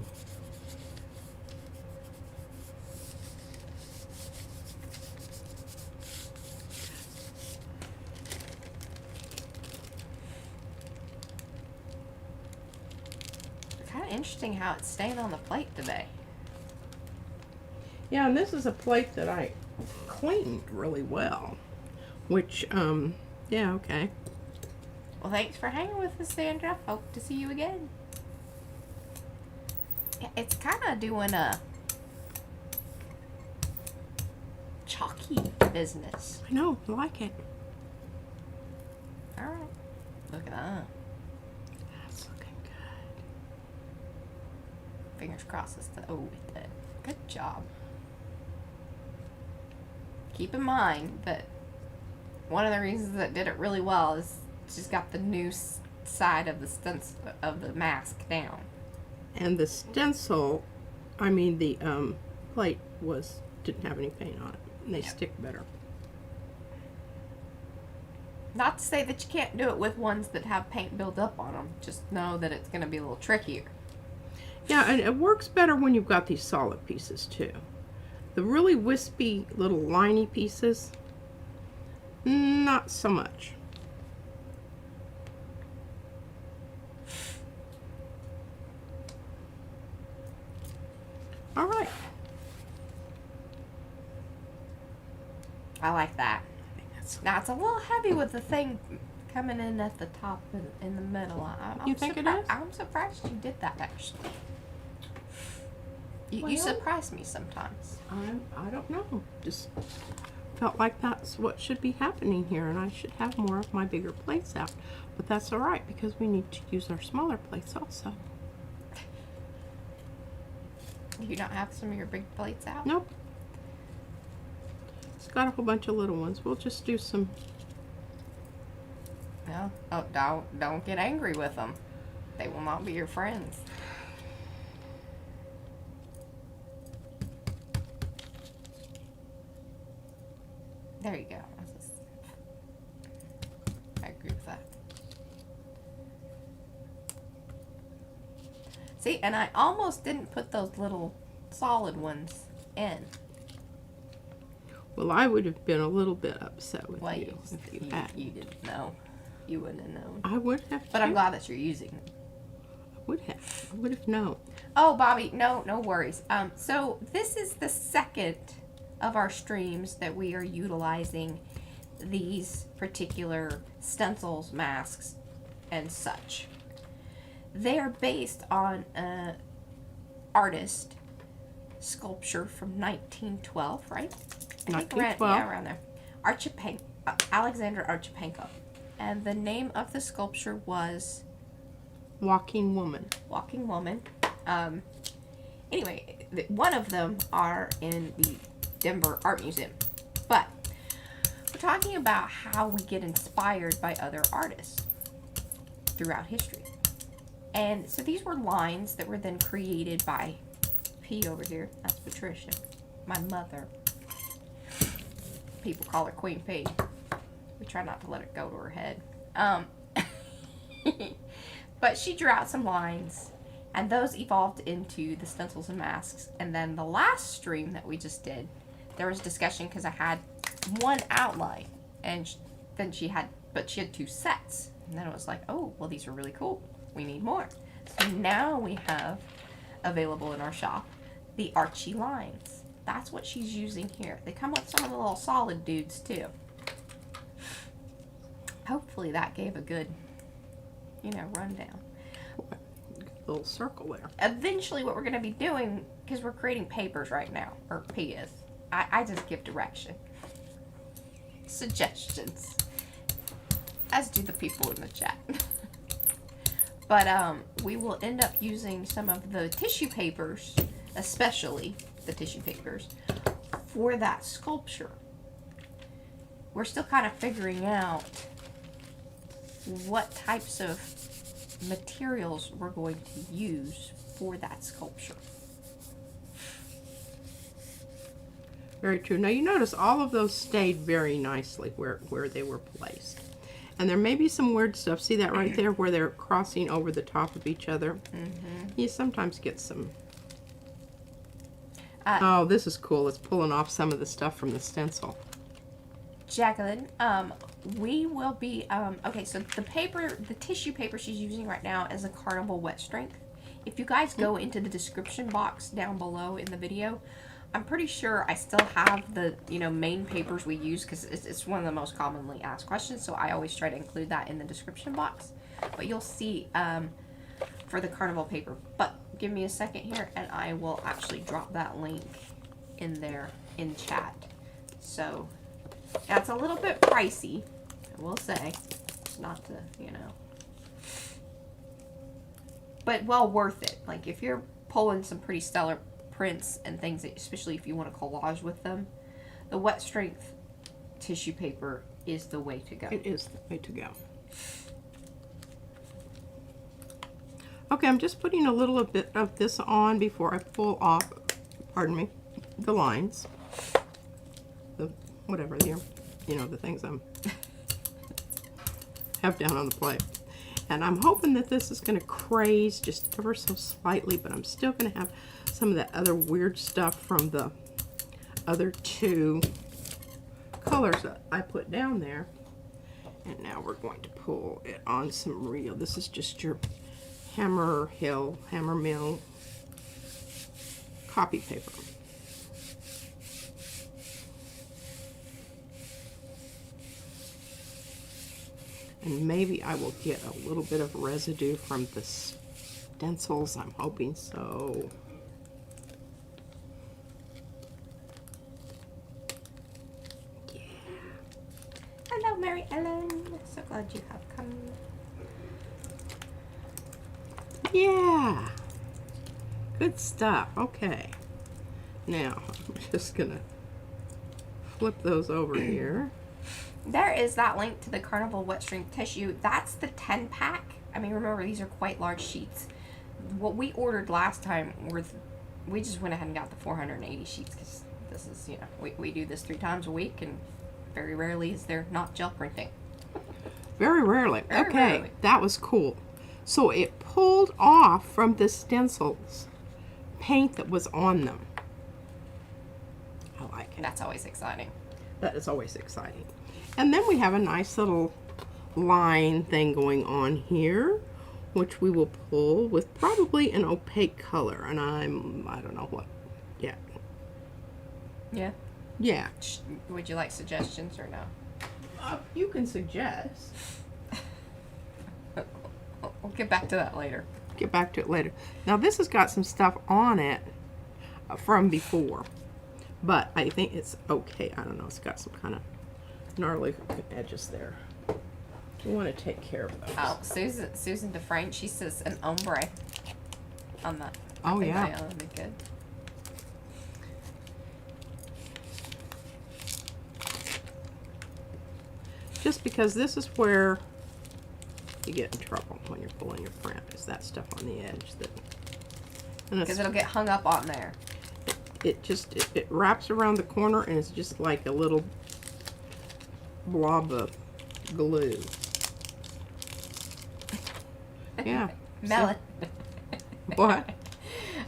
Kind of interesting how it's staying on the plate today. Yeah, and this is a plate that I cleaned really well. Which, yeah, okay. Well, thanks for hanging with us, Sandra. Hope to see you again. Yeah, it's kind of doing a chalky business. I know, I like it. All right. Look at that. That's looking good. Fingers crossed. Oh, it did. Good job. Keep in mind that one of the reasons that did it really well is she's got the new side of the stencil of the mask down. And the stencil, I mean the plate didn't have any paint on it. And they stick better. Not to say that you can't do it with ones that have paint build up on them. Just know that it's going to be a little trickier. Yeah, and it works better when you've got these solid pieces too. The really wispy little liney pieces, not so much. All right. I like that. That's, Now it's a little heavy with the thing coming in at the top and in the middle. I'm You think it is? I'm surprised you did that actually. You Well- surprise me sometimes. I don't know. Just felt like that's what should be happening here, and I should have more of my bigger plates out. But that's all right because we need to use our smaller plates also. Do you not have some of your big plates out? Nope. It's got a whole bunch of little ones. We'll just do some. No. Oh, don't get angry with them. They will not be your friends. There you go. I agree with that. See, and I almost didn't put those little solid ones in. Well, I would have been a little bit upset with Well, you if you had. you didn't know. You wouldn't have known. I would have. But I'm too. glad that you're using them. I would have. I would have known. Oh, Bobby, no worries. So this is the second of our streams that we are utilizing these particular stencils, masks, and such. They are based on an artist sculpture from 1912, right? I think 1912. around there. Archipenko, Alexander Archipenko. And the name of the sculpture was Walking Woman. Walking Woman. Anyway, one of them are in the Denver Art Museum. But we're talking about how we get inspired by other artists throughout history. And so these were lines that were then created by P over here. That's Patricia, my mother. People call her Queen P. We try not to let it go to her head. But she drew out some lines, and those evolved into the stencils and masks. And then the last stream that we just did, there was discussion because I had one outline, and then she had 2 sets. And then it was like, oh, well, these are really cool. We need more. So now we have available in our shop the Archie lines. That's what she's using here. They come with some of the little solid dudes too. Hopefully that gave a good, rundown. Little circle there. Eventually what we're going to be doing, because we're creating papers right now, or P is, I just give direction. Suggestions. As do the people in the chat. But we will end up using some of the tissue papers, especially the tissue papers, for that sculpture. We're still kind of figuring out what types of materials we're going to use for that sculpture. Very true. Now you notice all of those stayed very nicely where they were placed. And there may be some weird stuff. See that right there where they're crossing over the top of each other? Mm-hmm. You sometimes get some... oh, this is cool. It's pulling off some of the stuff from the stencil. Jacqueline, we will be, okay, so the tissue paper she's using right now is a Carnival Wet Strength. If you guys go into the description box down below in the video, I'm pretty sure I still have the, main papers we use, because it's one of the most commonly asked questions, so I always try to include that in the description box. But you'll see, for the Carnival paper. But give me a second here, and I will actually drop that link in there in chat. So... that's a little bit pricey, I will say. Not to, but well worth it. Like, if you're pulling some pretty stellar prints and things, especially if you want to collage with them, the wet strength tissue paper is the way to go. It is the way to go. Okay, I'm just putting a little bit of this on before I pull off, pardon me, the lines. Whatever here, the things I'm have down on the plate. And I'm hoping that this is going to craze just ever so slightly, but I'm still going to have some of that other weird stuff from the other 2 colors that I put down there. And now we're going to pull it on some real, this is just your hammer mill copy paper. And maybe I will get a little bit of residue from the stencils. I'm hoping so. Yeah. Hello, Mary Ellen. So glad you have come. Yeah. Good stuff. Okay. Now, I'm just going to flip those over here. There is that link to the Carnival Wet Strength Tissue. That's the 10 pack. I mean, remember, these are quite large sheets. What we ordered last time we just went ahead and got the 480 sheets, because this is, we do this 3 times a week, and very rarely is there not gel printing. Very rarely. Very okay, rarely. That was cool. So it pulled off from the stencils paint that was on them. I like it. That's always exciting. That is always exciting. And then we have a nice little line thing going on here, which we will pull with probably an opaque color. And I don't know what yet. Yeah? Yeah. Would you like suggestions or no? You can suggest. We'll get back to that later. Get back to it later. Now this has got some stuff on it from before, but I think it's okay. I don't know. It's got some kind of gnarly edges there. You want to take care of those. Oh, Susan Dufresne, she says an ombre on that. Oh, yeah. That would be good. Just because this is where you get in trouble when you're pulling your print. Is that stuff on the edge that... Because it'll get hung up on there. It wraps around the corner and it's just like a little blob of glue. Yeah. Melon. What?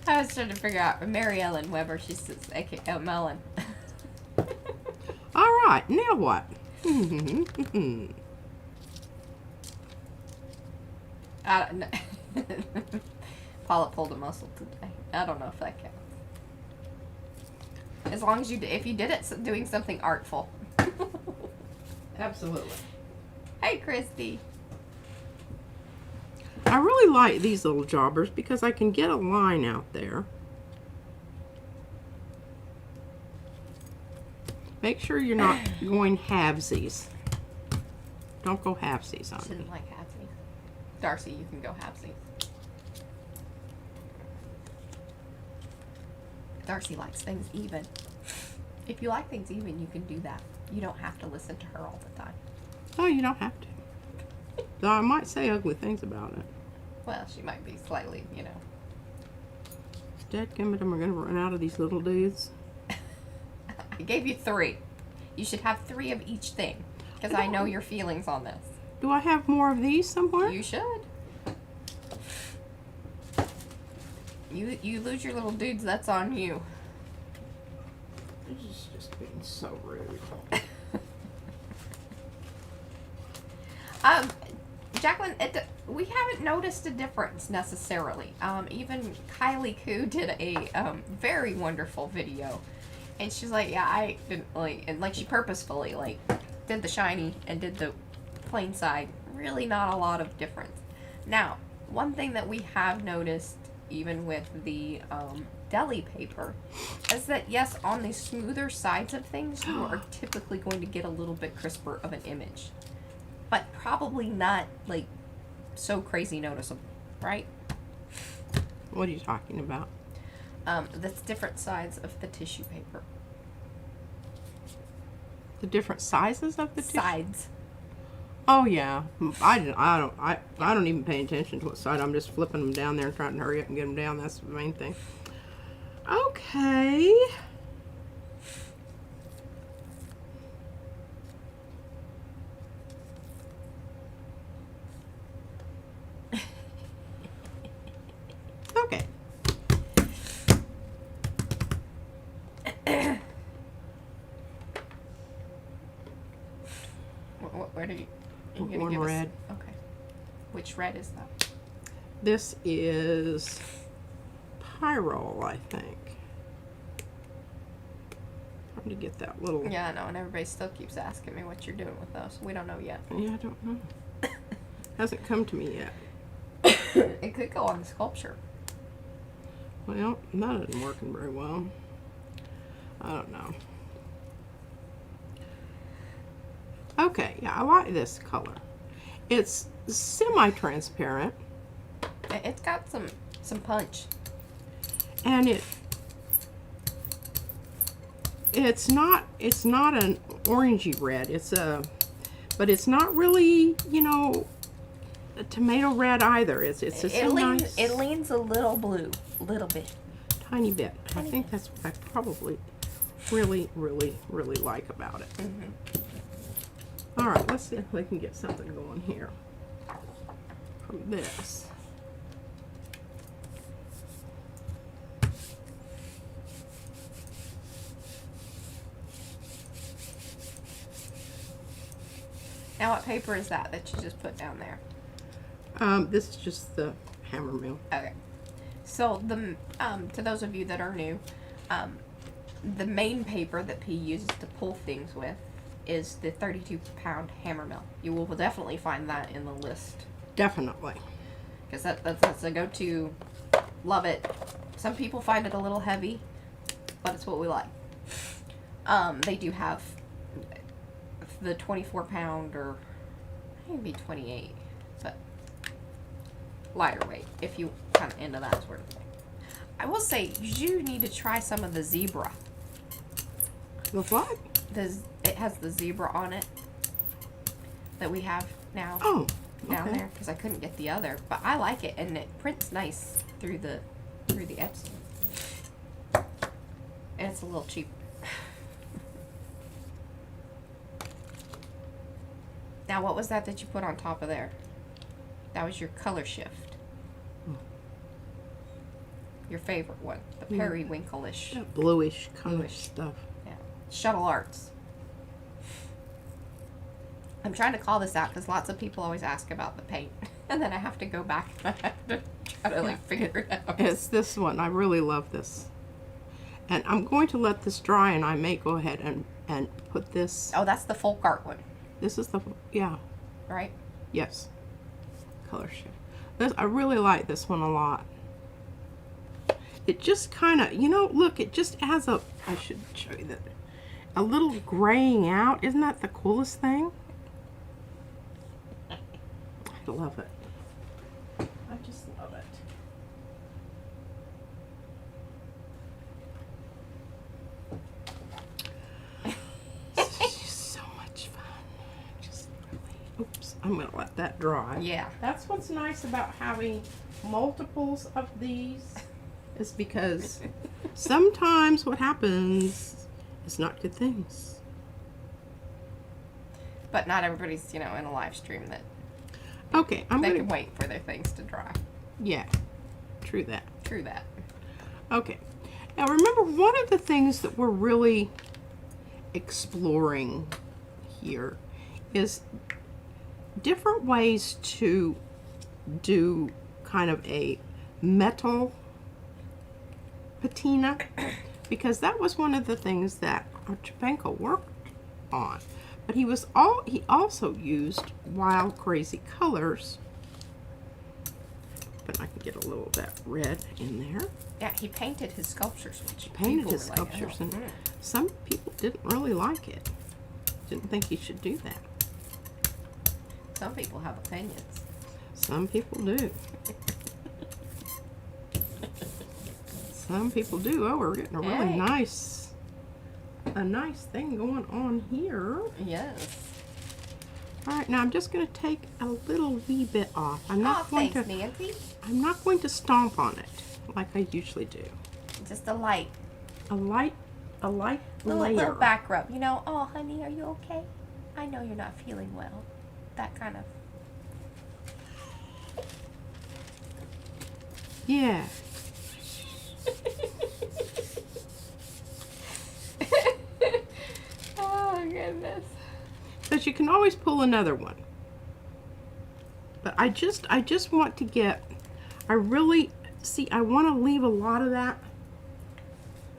I was trying to figure out Mary Ellen Weber. She says, "AKA Melon." All right. Now what? I don't know. Paula pulled a muscle today. I don't know if that counts. As long as if you did it doing something artful. Absolutely. Hey, Christy. I really like these little jobbers because I can get a line out there. Make sure you're not going halvesies. Don't go halvesies on She me. didn't like halvesies. Darcy, you can go halvesies. Darcy likes things even. If you like things even, you can do that. You don't have to listen to her all the time. Oh, you don't have to. Though I might say ugly things about it. Well, she might be slightly, you know. Dadgummit, am I going to run out of these little dudes? I gave you 3. You should have 3 of each thing. Because I know your feelings on this. Do I have more of these somewhere? You should. You lose your little dudes, that's on you. This is just being so rude. Jacqueline, we haven't noticed a difference necessarily. Even Kylie Koo did a very wonderful video, and she's like, yeah, I didn't like, and like she purposefully like did the shiny and did the plain side. Really, not a lot of difference. Now, one thing that we have noticed, even with the deli paper, is that yes, on the smoother sides of things, you are typically going to get a little bit crisper of an image. But probably not, like, so crazy noticeable, right? What are you talking about? That's different sides of the tissue paper. The different sizes of the tissue? Sides. Oh yeah, I don't even pay attention to what side. I'm just flipping them down there and trying to hurry up and get them down. That's the main thing. Okay. Okay. Where do you gonna One give us- red. Okay. Which red is that? This is Pyrrole, I think. Trying to get that little. Yeah, I know, and everybody still keeps asking me what you're doing with those. We don't know yet. Yeah, I don't know. Hasn't come to me yet. It could go on the sculpture. Well, that isn't working very well. I don't know. Okay, yeah, I like this color. It's semi-transparent. It's got some punch. And it's not an orangey red. But it's not really, you know, a tomato red either. It's nice. It leans a little blue, a little bit. Tiny bit. I think that's what I probably really, really, really like about it. Mm-hmm. All right, let's see if we can get something going here from this. Now, what paper is that you just put down there? This is just the hammer mill. Okay. So to those of you that are new, the main paper that P uses to pull things with is the 32-pound hammer mill. You will definitely find that in the list. Definitely. Because that's a go-to. Love it. Some people find it a little heavy, but it's what we like. They do have the 24-pound, or maybe 28, but lighter weight if you kind of into that sort of thing. I will say you need to try some of the zebra. The what? It has the zebra on it that we have now. Oh, down Okay. there because I couldn't get the other. But I like it, and it prints nice through the Epson. And it's a little cheap. Now, what was that you put on top of there? That was your color shift. Your favorite one, the periwinkle-ish. That bluish kind of Bluish. stuff. Yeah. Shuttle Arts. I'm trying to call this out because lots of people always ask about the paint. And then I have to go back and I have to try to figure it out. It's this one. I really love this. And I'm going to let this dry, and I may go ahead and put this. Oh, that's the folk art one, This is the, yeah, right? yes. Color shift. This, I really like this one a lot. It just kind of, look, it just adds a, I should show you that, a little graying out. Isn't that the coolest thing? I love it. I just love it. It's just so much fun. Just really, oops, I'm going to let that dry. Yeah. That's what's nice about having multiples of these, is because sometimes what happens is not good things. But not everybody's, in a live stream that Okay, I'm they going can to, wait for their things to dry. yeah, true that. True that. Okay, now remember, one of the things that we're really exploring here is different ways to do kind of a metal patina, because that was one of the things that Archipenko worked on. But he also used wild, crazy colors. But I can get a little bit red in there. Yeah, he painted his sculptures. Which Painted people his were like, sculptures, "Oh, and mm." some people didn't really like it. Didn't think he should do that. Some people have opinions. Some people do. Some people do. Oh, we're getting a really Hey. nice thing going on here. Yes. All right, now I'm just going to take a little wee bit off. I'm Oh, not going thanks, to. Nancy. I'm not going to stomp on it like I usually do. Just a light. A light Little layer. back rub. Oh, honey, are you okay? I know you're not feeling well. That kind of. Yeah. Oh, goodness. Because you can always pull another one. But I just want to get. I really see. I want to leave a lot of that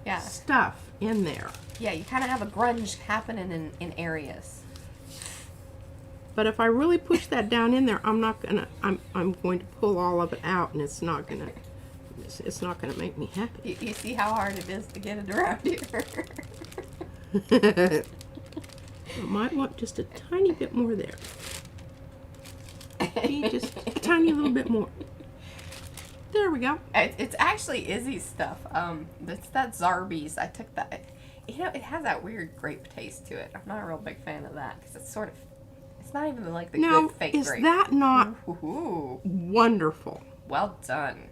Yeah. stuff in there. Yeah, you kind of have a grunge happening in areas. But if I really push that down in there, I'm not gonna. I'm going to pull all of it out, and it's not gonna make me happy. You see how hard it is to get it around here. I might want just a tiny bit more there. See, just a tiny little bit more. There we go. It's actually Izzy's stuff. It's that Zarbee's. I took that. It has that weird grape taste to it. I'm not a real big fan of that because it's sort of. It's not even like the Now, good fake is grape. that not Ooh, wonderful? well done.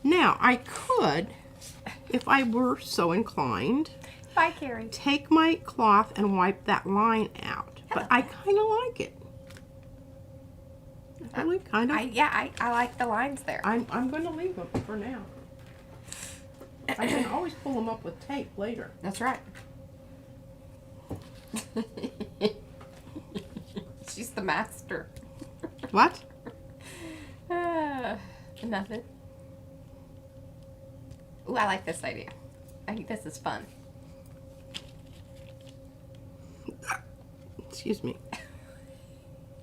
Now, I could, if I were so inclined, Bye, Carrie. take my cloth and wipe that line out. But I kind of like it. I really kind of. I like the lines there. I'm going to leave them for now. I can always pull them up with tape later. That's right. She's the master. What? Nothing. Ooh, I like this idea. I think this is fun. Excuse me.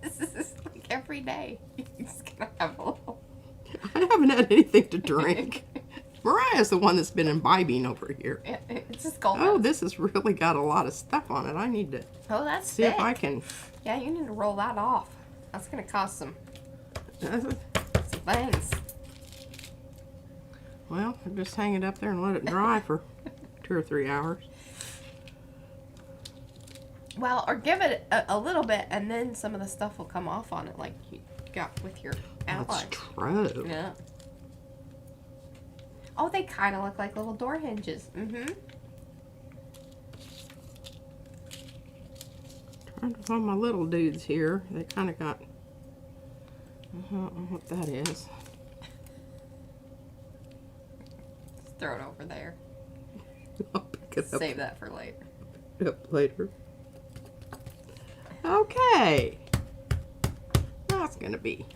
This is like every day. You're just gonna have a little. I haven't had anything to drink. Mariah's the one that's been imbibing over here. It's just cold. Oh, this has really got a lot of stuff on it. I need to Oh, that's see thick. if I can. Yeah, you need to roll that off. That's gonna cost some things. Well, I'll just hang it up there and let it dry for 2 or 3 hours. Well, or give it a little bit, and then some of the stuff will come off on it, like you got with your outline. That's true. Yeah. Oh, they kind of look like little door hinges. Mm-hmm. Trying to find my little dudes here. They kind of got. I don't know what that is. Just throw it over there. I'll pick it up. Save that for later. Up later. Okay. That's gonna be.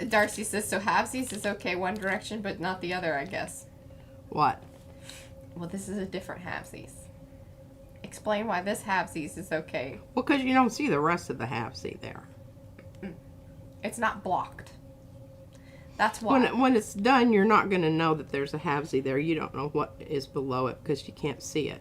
Darcy says, so halvesies is okay one direction, but not the other, I guess. What? Well, this is a different halvesies. Explain why this halvesies is okay. Well, because you don't see the rest of the halfsy there. It's not blocked. That's why. When it's done, you're not going to know that there's a halvesy there. You don't know what is below it because you can't see it.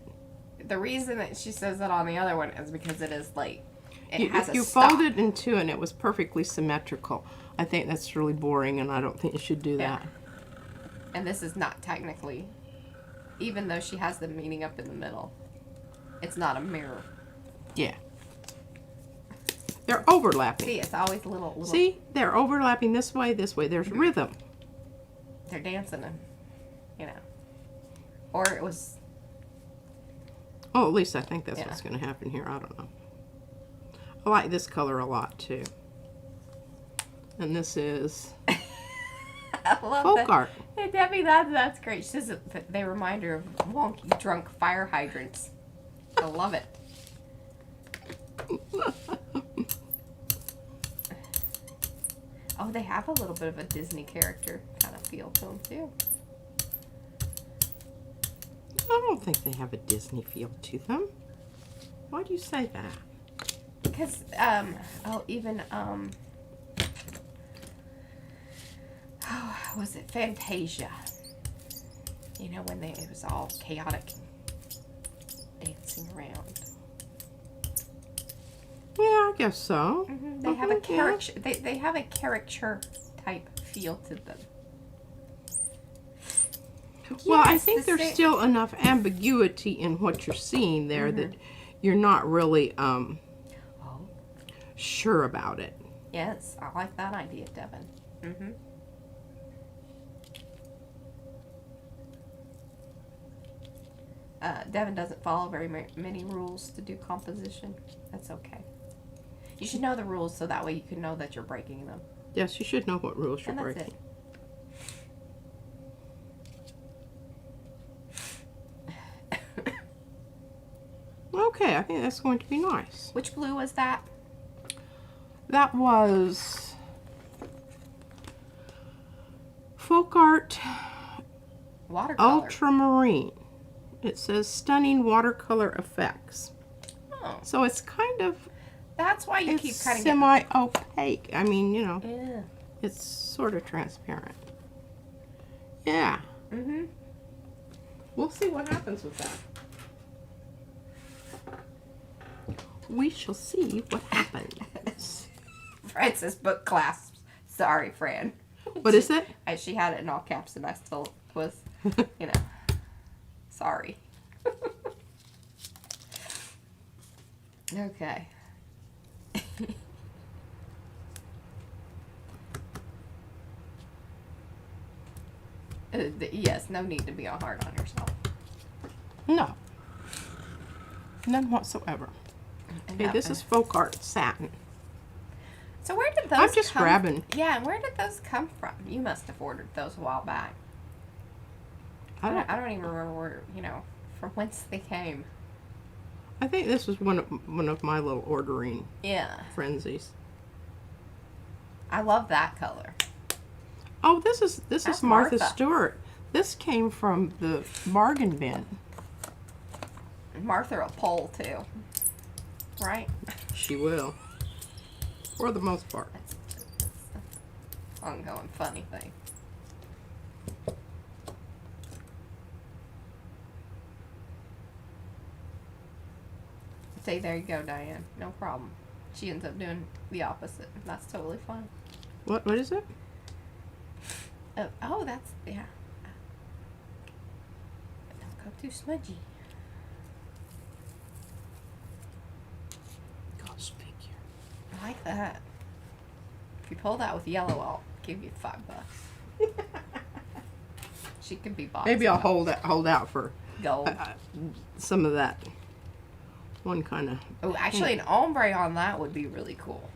The reason that she says that on the other one is because it is like, If you fold it in two and it was perfectly symmetrical, I think that's really boring and I don't think you should do that. And this is not technically, even though she has them meeting up in the middle, it's not a mirror. Yeah. They're overlapping. See, it's always little. See, they're overlapping this way, this way. There's rhythm. They're dancing them, you know. Or it was. Oh, at least I think that's what's going to happen here. I don't know. I like this color a lot too. And this is I love folk that. art. Hey, Debbie, that's great. She says that they remind her of wonky drunk fire hydrants. I love it. Oh, they have a little bit of a Disney character kind of feel to them too. I don't think they have a Disney feel to them. Why do you say that? Because, was it Fantasia? You know, when it was all chaotic and dancing around. Yeah, I guess so. Mm-hmm. They have a caricature. They have a caricature type feel to them. Well, I think there's still enough ambiguity in what you're seeing there that you're not really sure about it. Yes, I like that idea, Devin. Mm-hmm. Devin doesn't follow very many rules to do composition. That's okay. You should know the rules so that way you can know that you're breaking them. Yes, you should know what rules you're And that's breaking. it. Okay, I think that's going to be nice. Which blue was that? That was Folk Art Watercolor. Ultramarine. It says stunning watercolor effects. Oh. So it's kind of That's why you keep cutting it. semi-opaque. I mean, you know, Yeah. it's sort of transparent. Yeah. Mm-hmm. We'll see what happens with that. We shall see what happens. Francis book class. Sorry, Fran. What is it? She had it in all caps and I still was, you know, sorry. Okay. Yes, no need to be all hard on yourself. No. None whatsoever. Okay, this is Folk Art Satin. So where did those I'm just grabbing. Yeah, and where did those come from? You must have ordered those a while back. I don't even remember where, you know, from whence they came. I think this was one of my little ordering frenzies. I love that color. Oh, this is Martha Martha. Stewart. This came from the bargain bin. Martha will pull too, right? She will, for the most part. That's an ongoing funny thing. Say, there you go, Diane. No problem. She ends up doing the opposite. That's totally fine. What is it? Oh, that's, yeah. Don't go too smudgy. like that. If you pull that with yellow, I'll give you $5. She can be bought. Maybe I'll hold out for gold. Some of that one kind of. Oh, actually, an ombre on that would be really cool.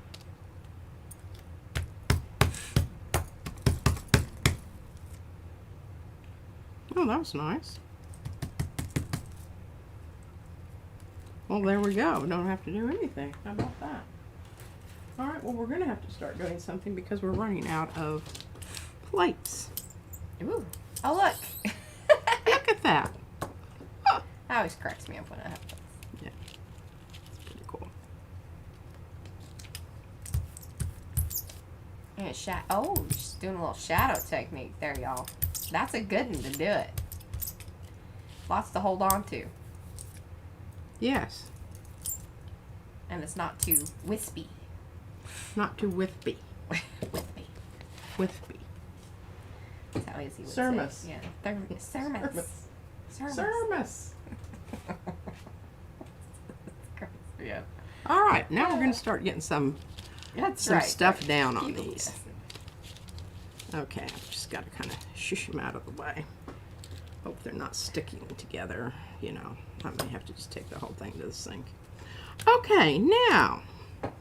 Oh, that was nice. Well, there we go. Don't have to do anything. How about that? All right, well, we're going to have to start doing something because we're running out of plates. Ooh. Oh, look. Look at that. That always cracks me up when it happens. Yeah. It's pretty cool. And oh, just doing a little shadow technique there, y'all. That's a good one to do it. Lots to hold on to. Yes. And it's not too wispy. Not too wispy. Wispy. Wispy. That's how easy it would Sermus. say. Yeah. Sermus. Sermus. Yeah. All right, now we're going to start getting some stuff down on Keep these. guessing. Okay, I've just got to kind of shush them out of the way. Hope they're not sticking together. You know, I may have to just take the whole thing to the sink. Okay, now. If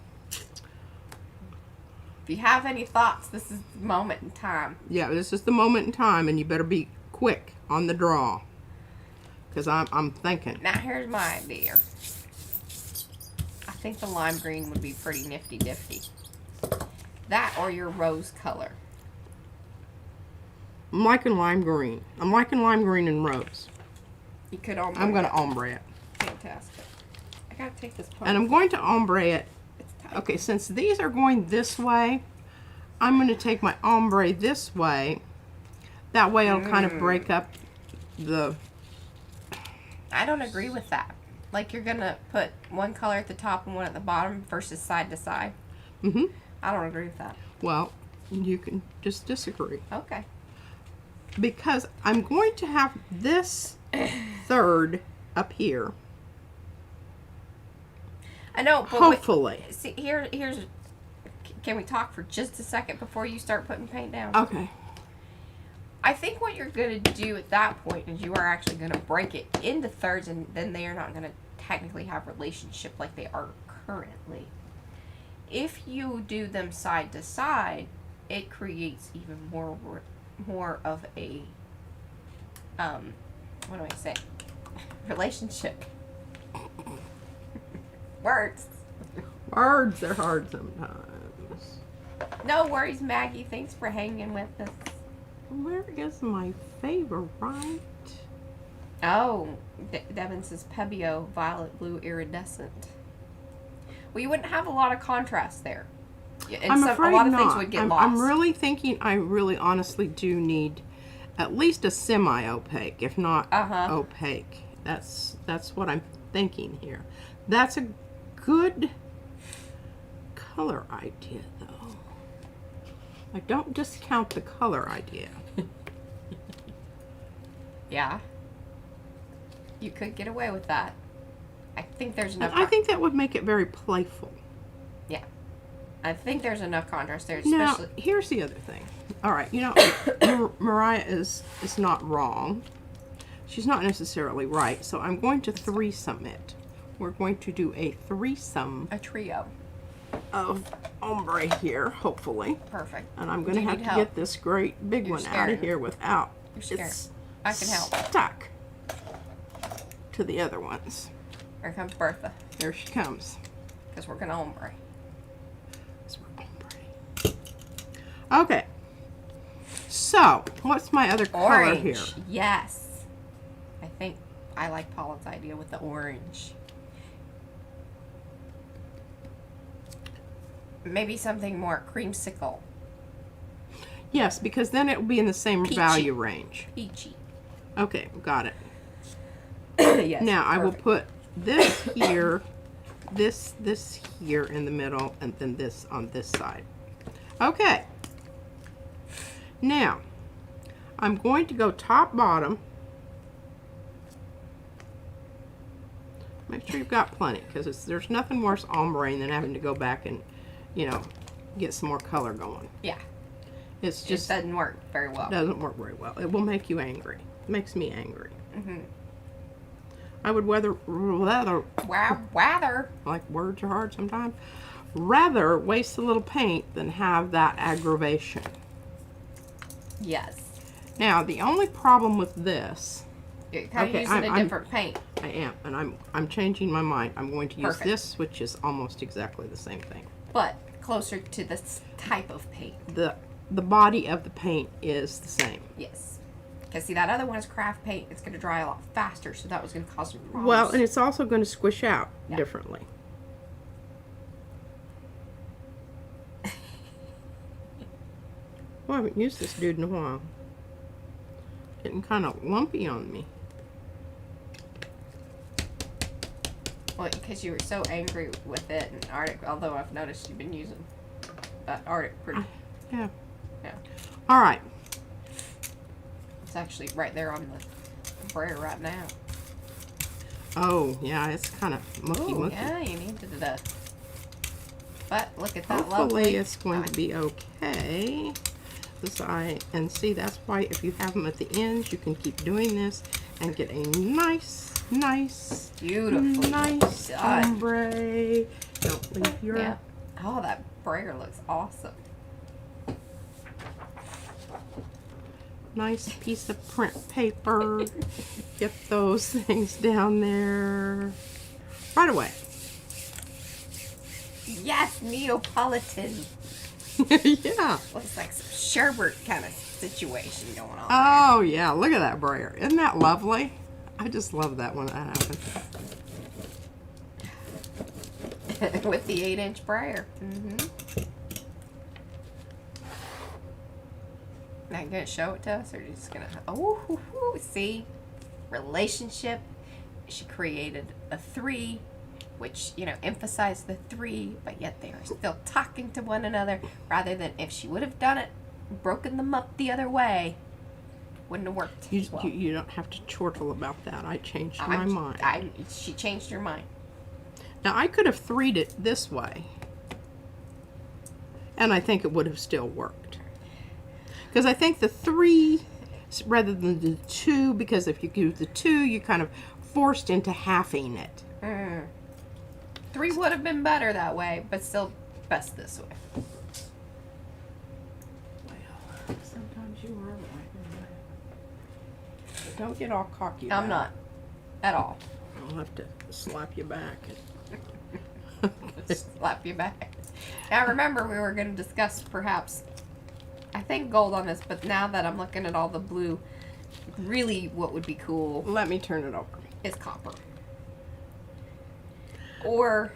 you have any thoughts, this is the moment in time. Yeah, this is the moment in time, and you better be quick on the draw. Because I'm thinking. Now, here's my idea. I think the lime green would be pretty nifty. That or your rose color. I'm liking lime green. I'm liking lime green and rose. You could ombre. I'm going to ombre it. Fantastic. I gotta take this part. And I'm going to ombre it. It's tight. Okay, since these are going this way, I'm going to take my ombre this way. That way it'll kind of break up the... I don't agree with that. Like you're gonna put one color at the top and one at the bottom versus side to side. Mm-hmm. I don't agree with that. Well, you can just disagree. Okay. Because I'm going to have this third up here. I know, but Hopefully. see, here's. Can we talk for just a second before you start putting paint down? Okay. I think what you're gonna do at that point is you are actually gonna break it into thirds, and then they are not gonna technically have a relationship like they are currently. If you do them side to side, it creates even more of a what do I say? Relationship. Words. Words are hard sometimes. No worries, Maggie. Thanks for hanging with us. Where is my favorite? Oh, Devin says Pebeo, violet blue iridescent. Well, you wouldn't have a lot of contrast there. And I'm afraid a lot of not. things would get lost. I'm really thinking I really honestly do need at least a semi-opaque, if not opaque. That's what I'm thinking here. That's a good color idea, though. I don't discount the color idea. Yeah. You could get away with that. I think there's enough. I think that would make it very playful. Yeah. I think there's enough contrast there, Now, especially. here's the other thing. All right, you know, Mariah is not wrong. She's not necessarily right, so I'm going to threesome it. We're going to do a threesome A trio. of ombre here, hopefully. Perfect. And I'm going to Do you have need to help? get this great big You're one out scaring of me. here without You're scared. it's I can help. stuck to the other ones. Here comes Bertha, There she comes. because we're gonna ombre. That's where ombre. Okay. So, what's my other color Orange. here? Yes. I think I like Paula's idea with the orange. Maybe something more creamsicle. Yes, because then it will be in the same Peachy. value range. Peachy. Okay, got it. Yes. Now I will perfect. put this here, this here in the middle, and then this on this side. Okay. Now, I'm going to go top bottom. Make sure you've got plenty, because there's nothing worse ombre than having to go back and you know, get some more color going. Yeah. It's just it doesn't work very well. doesn't work very well. It will make you angry. It makes me angry. Mm-hmm. I would rather like words are hard sometimes. Rather waste a little paint than have that aggravation. Yes. Now the only problem with this, You're kind of using a different paint. I am, and I'm changing my mind. I'm going to use Perfect. this, which is almost exactly the same thing. But closer to this type of paint. The body of the paint is the same. Yes. Because see, that other one is craft paint. It's going to dry a lot faster, so that was going to cause some problems. Well, and it's also going to squish out Yeah. differently. Well, I haven't used this dude in a while. Getting kind of lumpy on me. Well, because you were so angry with it and Arctic, although I've noticed you've been using that Arctic pretty. Yeah. Yeah. All right. It's actually right there on the brayer right now. Oh, yeah, it's kind of mucky. Yeah, you needed to. But look at that Hopefully lovely. it's going to be okay. And see, that's why if you have them at the ends, you can keep doing this and get a nice, Beautifully nice done. ombre. Don't leave your... Yeah. Oh, that brayer looks awesome. Nice piece of print paper. Get those things down there right away. Yes, Neapolitan. Yeah. Looks like some sherbet kind of situation going on. Oh, yeah. Look at that brayer. Isn't that lovely? I just love that when that happens. With the 8-inch brayer. Mm-hmm. Now you gonna show it to us, or are you just gonna? Oh, see, relationship. She created a 3, which emphasized the 3, but yet they are still talking to one another. Rather than if she would have done it, broken them up the other way, wouldn't have worked as well. You don't have to chortle about that. I changed my mind. She changed her mind. Now, I could have 3'd it this way, and I think it would have still worked. Because I think the 3, rather than the 2, because if you do the 2, you're kind of forced into halving it. 3 would have been better that way, but still best this way. Well, sometimes you are right. Don't get all cocky about I'm not. At all. I'll have to slap you back. Slap you back. Now remember, we were going to discuss perhaps, I think gold on this, but now that I'm looking at all the blue, really what would be cool Let me turn it over. is copper. Or,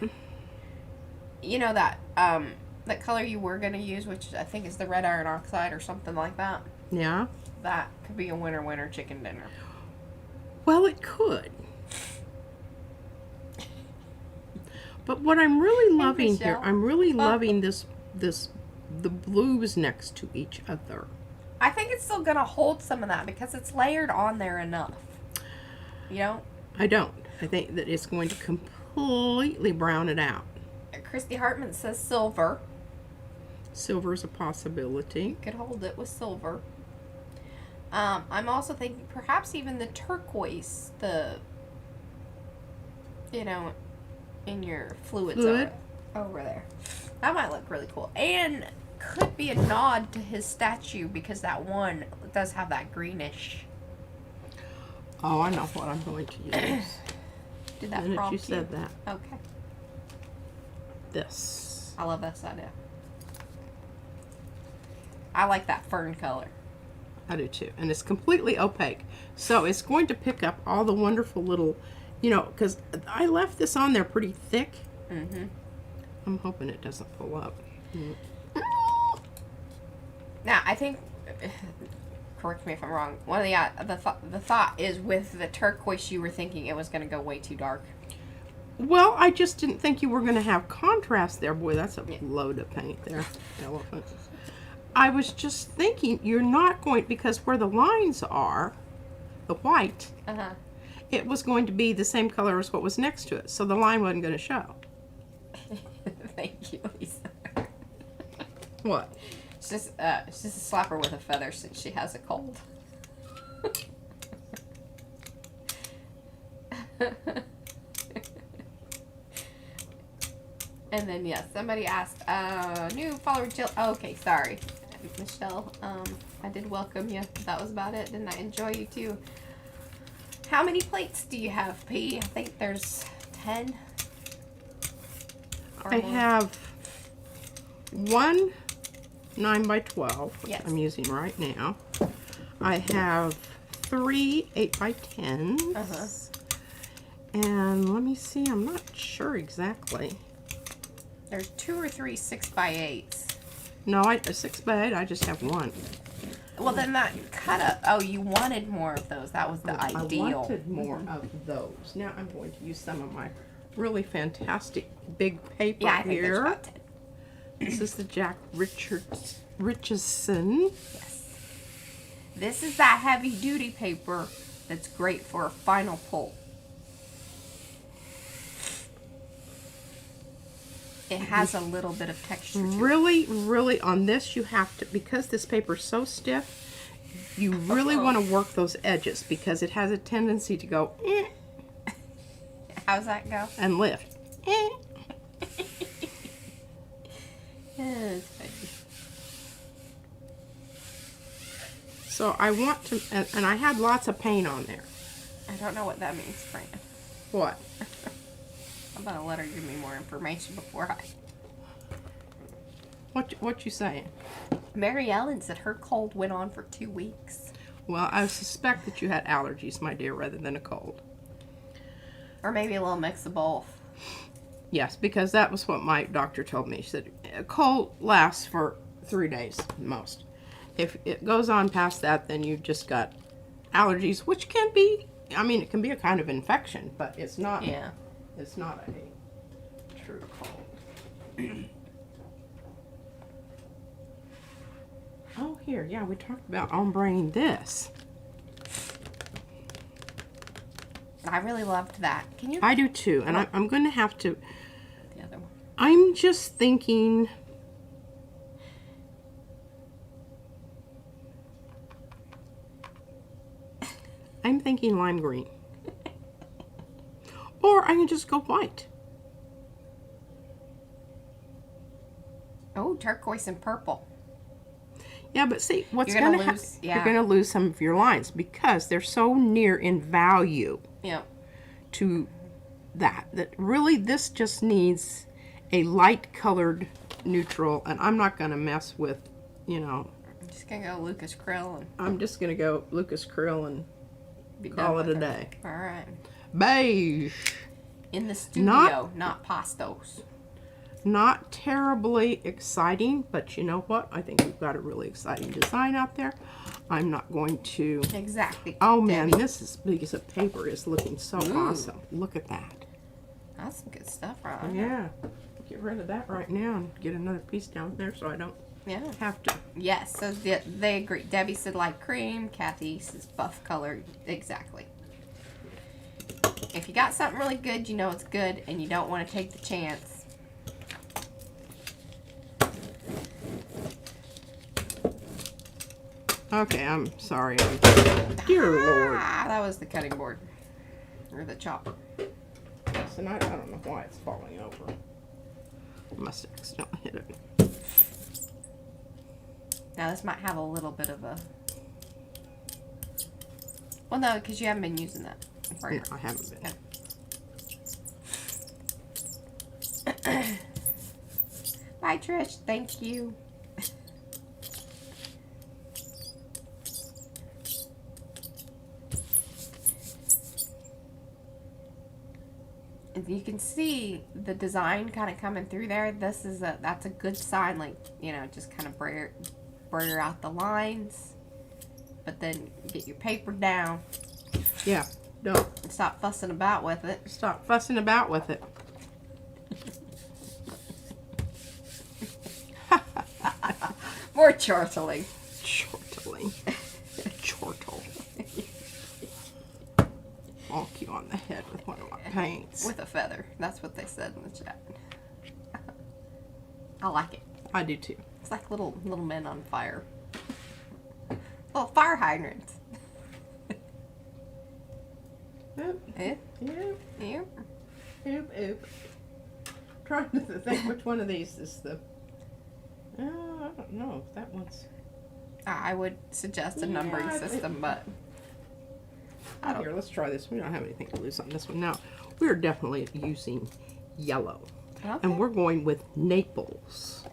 that that color you were going to use, which I think is the red iron oxide or something like that. Yeah? That could be a winter chicken dinner. Well, it could. But what I'm really loving here, Michelle. I'm really loving the blues next to each other. I think it's still going to hold some of that because it's layered on there enough. I don't. I think that it's going to completely brown it out. Christy Hartman says silver. Silver's a possibility. Could hold it with silver. I'm also thinking perhaps even the turquoise, in your fluids over there. That might look really cool. And could be a nod to his statue because that one does have that greenish. Oh, I know what I'm going to use. Did that The minute prompt you said that. Okay. This. I love this idea. I like that fern color. I do too. And it's completely opaque. So it's going to pick up all the wonderful little, because I left this on there pretty thick. Mm-hmm. I'm hoping it doesn't pull up. Now, I think, correct me if I'm wrong, one of the thought is with the turquoise you were thinking it was going to go way too dark. Well, I just didn't think you were going to have contrast there. Boy, that's a load of paint there, elephant. I was just thinking you're not going, because where the lines are, the white, it was going to be the same color as what was next to it. So the line wasn't going to show. Thank you, Lisa. What? It's just a slapper with a feather since she has a cold. And then yes, somebody asked, new follower Jill. Oh, okay, sorry, Michelle. I did welcome you. That was about it. Didn't I enjoy you too? How many plates do you have, P? I think there's 10. I have one 9x12, which Yes. I'm using right now. I have 3 8x10s. Uh-huh. And let me see, I'm not sure exactly. There's 2 or 3 6x8s. No, a 6x8, I just have one. Well, then that cut up. Oh, you wanted more of those. That was the ideal. I wanted more of those. Now I'm going to use some of my really fantastic big paper Yeah, I think there's here. about 10. This is the Jack Richardson. Yes. This is that heavy duty paper that's great for a final pull. It has a little bit of texture to it. Really on this you have to, because this paper is so stiff, you really want to work those edges because it has a tendency to go How's that go? and lift. It's funny. So I want to, and I had lots of paint on there. I don't know what that means, Fran. What? I'm gonna let her give me more information before I. What you saying? Mary Ellen said her cold went on for 2 weeks. Well, I suspect that you had allergies, my dear, rather than a cold. Or maybe a little mix of both. Yes, because that was what my doctor told me. She said a cold lasts for 3 days most. If it goes on past that, then you just got allergies, which can be, I mean, it can be a kind of infection, but it's not. Yeah. It's not a true cold. Oh, here, yeah, we talked about ombreing this. I really loved that. Can you? I do too, and I'm going to have to. The other one. I'm just thinking. I'm thinking lime green. Or I can just go white. Oh, turquoise and purple. Yeah, but see, what's You're going gonna to lose- happen? yeah. You're going to lose some of your lines because they're so near in value Yeah. to that really this just needs a light colored neutral, and I'm not going to mess with, you know. I'm just gonna go Lucas Krill and I'm just going to go Lucas Krill and be call done it a with day. All right. Beige. In the studio, not pastos. Not terribly exciting, but you know what? I think we've got a really exciting design out there. I'm not going to... Exactly. Oh man, Debbie. this piece of paper is looking so Ooh. awesome. Look at that. That's some good stuff right there. Yeah. Get rid of that right now and get another piece down there so I don't Yeah. have to. Yes, so they agree. Debbie said light cream. Kathy says buff colored. Exactly. If you got something really good, you know it's good, and you don't want to take the chance. Okay, I'm sorry. Dear Lord. Ah, that was the cutting board. Or the chopper. Yes, and I don't know why it's falling over. I must have accidentally hit it. Now this might have a little bit of a... Well, no, because you haven't been using that. for No, your- I haven't been. Bye, Trish. Thank you. And you can see the design kind of coming through there. That's a good sign. Like, you know, just kind of blur out the lines, but then get your paper down Yeah, don't. and stop fussing about with it. Stop fussing about with it. More chortling. Chortling. Chortle. Bonk you on the head with one of my paints. With a feather. That's what they said in the chat. I like it. I do too. It's like little men on fire. Little fire hydrants. Oop, Eh? oop, Yeah. oop, oop. Trying to think which one of these is the. I don't know if that one's. I would suggest a numbering Yeah, system, but I don't. Here, let's try this. We don't have anything to lose on this one. Now, we're definitely using yellow. Okay. And we're going with Naples.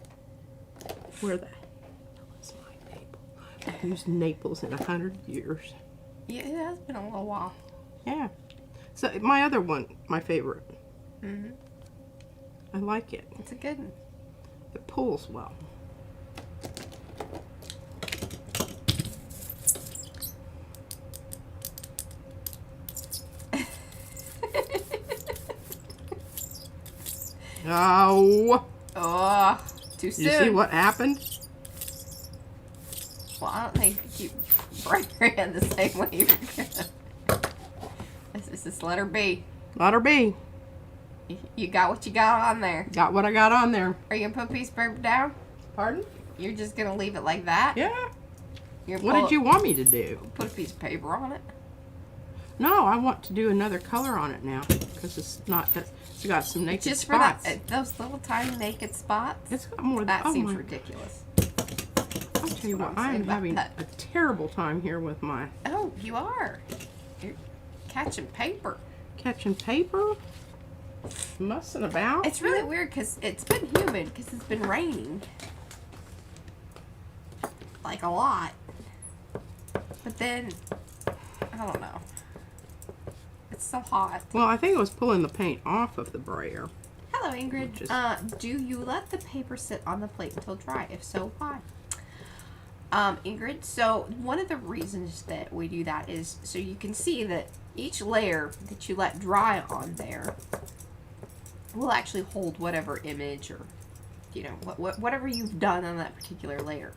Where the hell is my Naples? I've used Naples in 100 years. Yeah, it has been a little while. Yeah. So my other one, my favorite. Mm-hmm. I like it. It's a good one. It pulls well. Oh! Oh, too soon. You see what happened? Well, I don't think you break your hand the same way you're gonna. This is letter B. Letter B. You got what you got on there. Got what I got on there. Are you gonna put a piece of paper down? Pardon? You're just gonna leave it like that? Yeah. You're What did you want me to do? put a piece of paper on it? No, I want to do another color on it now because it's not. It's got some naked Just spots. for that, those little tiny naked spots. It's got more than That seems my, ridiculous. I'll tell you what what, I'm I saying am about having that. a terrible time here with my Oh, you are. You're catching paper. catching paper, mussing about. It's really weird because it's been humid because it's been raining. Like a lot. But then, I don't know. It's so hot. Well, I think it was pulling the paint off of the brayer. Hello, Ingrid. Just- Do you let the paper sit on the plate until dry? If so, why? Ingrid, so one of the reasons that we do that is so you can see that each layer that you let dry on there will actually hold whatever image or, you know, whatever you've done on that particular layer.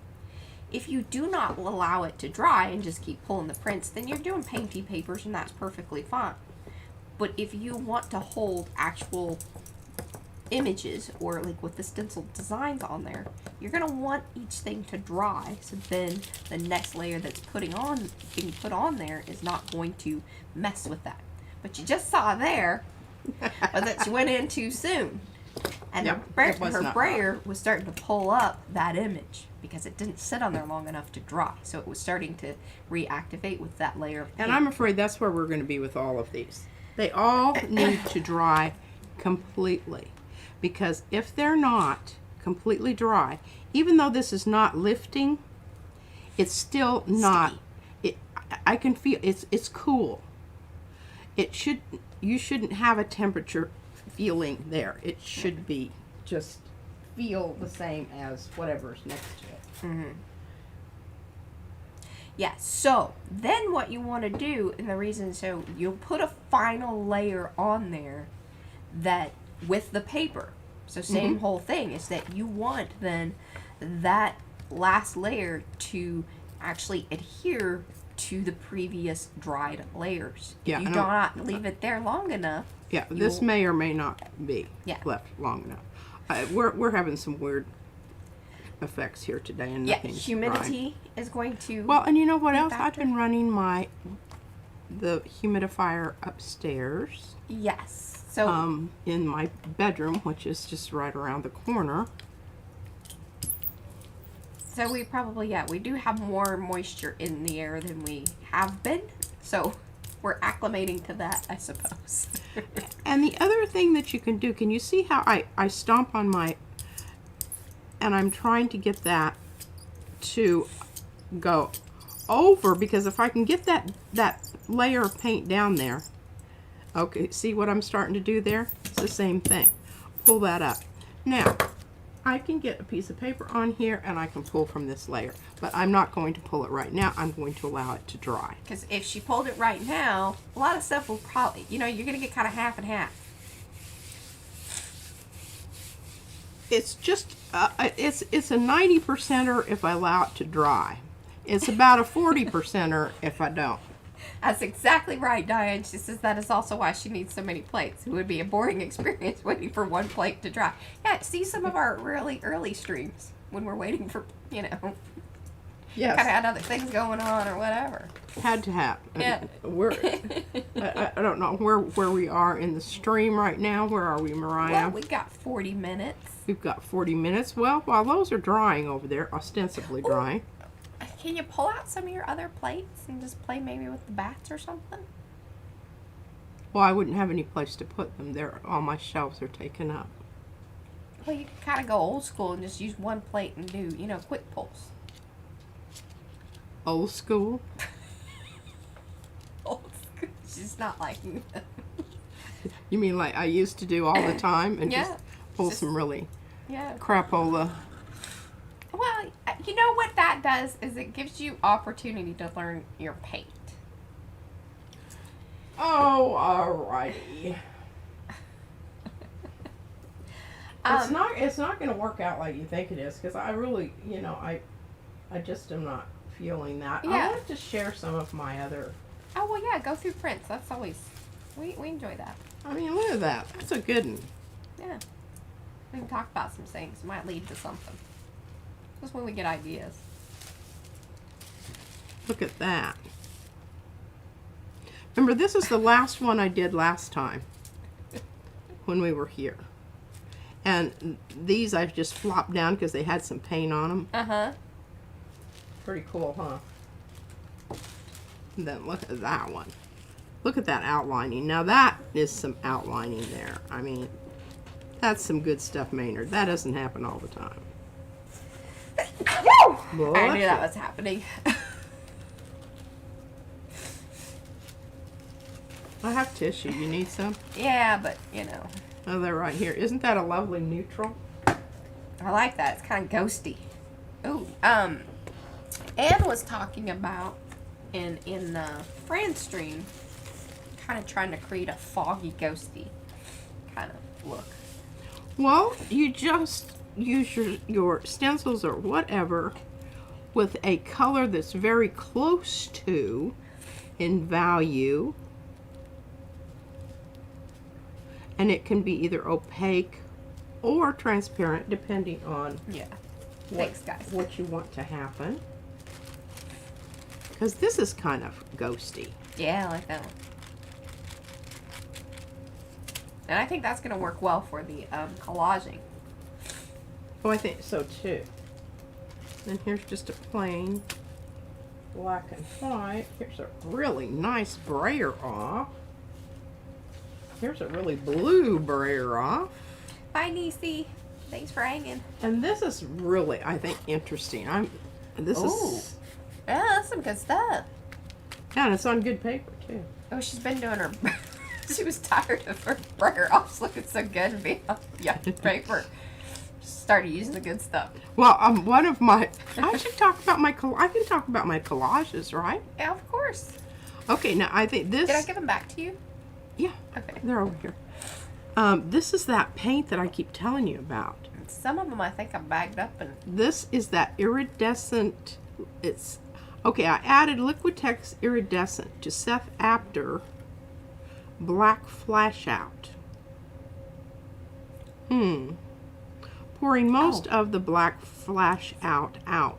If you do not allow it to dry and just keep pulling the prints, then you're doing painty papers and that's perfectly fine. But if you want to hold actual images or like with the stencil designs on there, you're going to want each thing to dry so then the next layer that's being put on there is not going to mess with that. But you just saw there that she went in too soon. And Yep, it was her not brayer was starting to pull up that image because it didn't sit on there long enough to dry. So it was starting to reactivate with that layer of paint. And I'm afraid that's where we're going to be with all of these. They all need to dry completely. Because if they're not completely dry, even though this is not lifting, it's still not. I can feel it's cool. You shouldn't have a temperature feeling there. It should be just feel the same as whatever's next to it. Mm-hmm. Yeah, so then what you want to do, and the reason, so you'll put a final layer on there that with the paper. So same whole thing is that you want then that last layer to actually adhere to the previous dried layers. Yeah, If you I do know. not leave it there long enough. Yeah, this may or may not be Yeah. left long enough. We're having some weird effects here today, and Yeah, nothing's humidity is going to. dry. Well, and you know what else? I've factor. been running the humidifier upstairs. Yes. So In my bedroom, which is just right around the corner. So we probably, we do have more moisture in the air than we have been. So we're acclimating to that, I suppose. And the other thing that you can do, can you see how I stomp on and I'm trying to get that to go over, because if I can get that layer of paint down there, okay, see what I'm starting to do there? It's the same thing. Pull that up. Now, I can get a piece of paper on here and I can pull from this layer, but I'm not going to pull it right now. I'm going to allow it to dry. Because if she pulled it right now, a lot of stuff will probably, you're going to get kind of half and half. It's just, it's a 90%er if I allow it to dry. It's about a 40%er if I don't. That's exactly right, Diane. She says that is also why she needs so many plates. It would be a boring experience waiting for one plate to dry. Yeah, see some of our really early streams. when we're waiting for, you know, Yes. kind of had other things going on or whatever. Had to have. Yeah. We're, I don't know where we are in the stream right now. Where are we, Mariah? Well, we got 40 minutes. We've got 40 minutes. Well, while those are drying over there, ostensibly drying. Can you pull out some of your other plates and just play maybe with the bats or something? Well, I wouldn't have any place to put them. All my shelves are taken up. Well, you can kind of go old school and just use one plate and do, you know, quick pulls. Old school? Old school. She's not like me. You mean like I used to do all the time and Yeah. just pull Just- some really Yeah. crapola? Well, you know what that does is it gives you opportunity to learn your paint. Oh, alrighty. It's not going to work out like you think it is, because I really, you know, I just am not feeling that. Yeah. I wanted to share some of my other. Oh, well, yeah, go through prints. That's always, we enjoy that. I mean, look at that. That's a good one. Yeah. We can talk about some things. It might lead to something. Just when we get ideas. Look at that. Remember, this is the last one I did last time when we were here. And these I've just flopped down because they had some paint on them. Uh-huh. Pretty cool, huh? And then look at that one. Look at that outlining. Now that is some outlining there. I mean, that's some good stuff, Maynard. That doesn't happen all the time. I knew that was happening. I have tissue. You need some? Yeah, but, you know. Oh, they're right here. Isn't that a lovely neutral? I like that. It's kind of ghosty. Ooh, Anne was talking about in Fran's stream, kind of trying to create a foggy, ghosty kind of look. Well, you just use your stencils or whatever with a color that's very close to in value. And it can be either opaque or transparent depending on Yeah. Thanks, guys. what you want to happen. Because this is kind of ghosty. Yeah, I like that one. And I think that's going to work well for the collaging. Oh, I think so too. And here's just a plain black and white. Here's a really nice brayer off. Here's a really blue brayer off. Bye, Niecy. Thanks for hanging. And this is really, I think, interesting. Ooh. Yeah, that's some good stuff. Yeah, and it's on good paper too. Oh, she's been doing her... She was tired of her brayer offs looking so good and being on yucky paper. Started using the good stuff. Well, one of my, I should talk about my, I can talk about my collages, right? Yeah, of course. Okay, now I think this. Did I give them back to you? Yeah, Okay. they're over here. This is that paint that I keep telling you about. Some of them I think I bagged up and... This is that iridescent, it's, okay, I added Liquitex Iridescent to Seth Apter Black Flash Out. Pouring most of the black flash out. I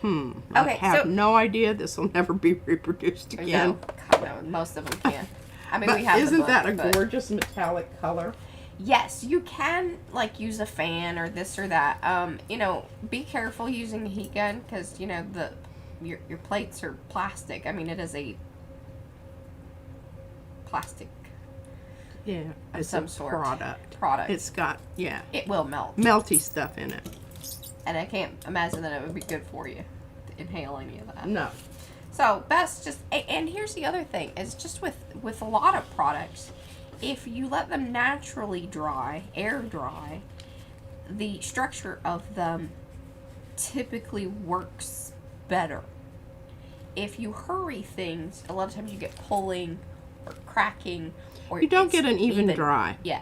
Okay, have so- no idea this will never be reproduced again. No, God, no, most of them can't. I mean, But we have the isn't book, that a but- gorgeous metallic color? Yes, you can, like, use a fan or this or that. You know, be careful using a heat gun because, you know, your plates are plastic. I mean, it is a plastic Yeah, of it's some a sort. product. It's got, yeah, It will melt. melty stuff in it. And I can't imagine that it would be good for you to inhale any of that. No. So that's just, and here's the other thing, is just with a lot of products, if you let them naturally dry, air dry, the structure of them typically works better. If you hurry things, a lot of times you get pulling or cracking, or You don't it's get an even dry. Yeah.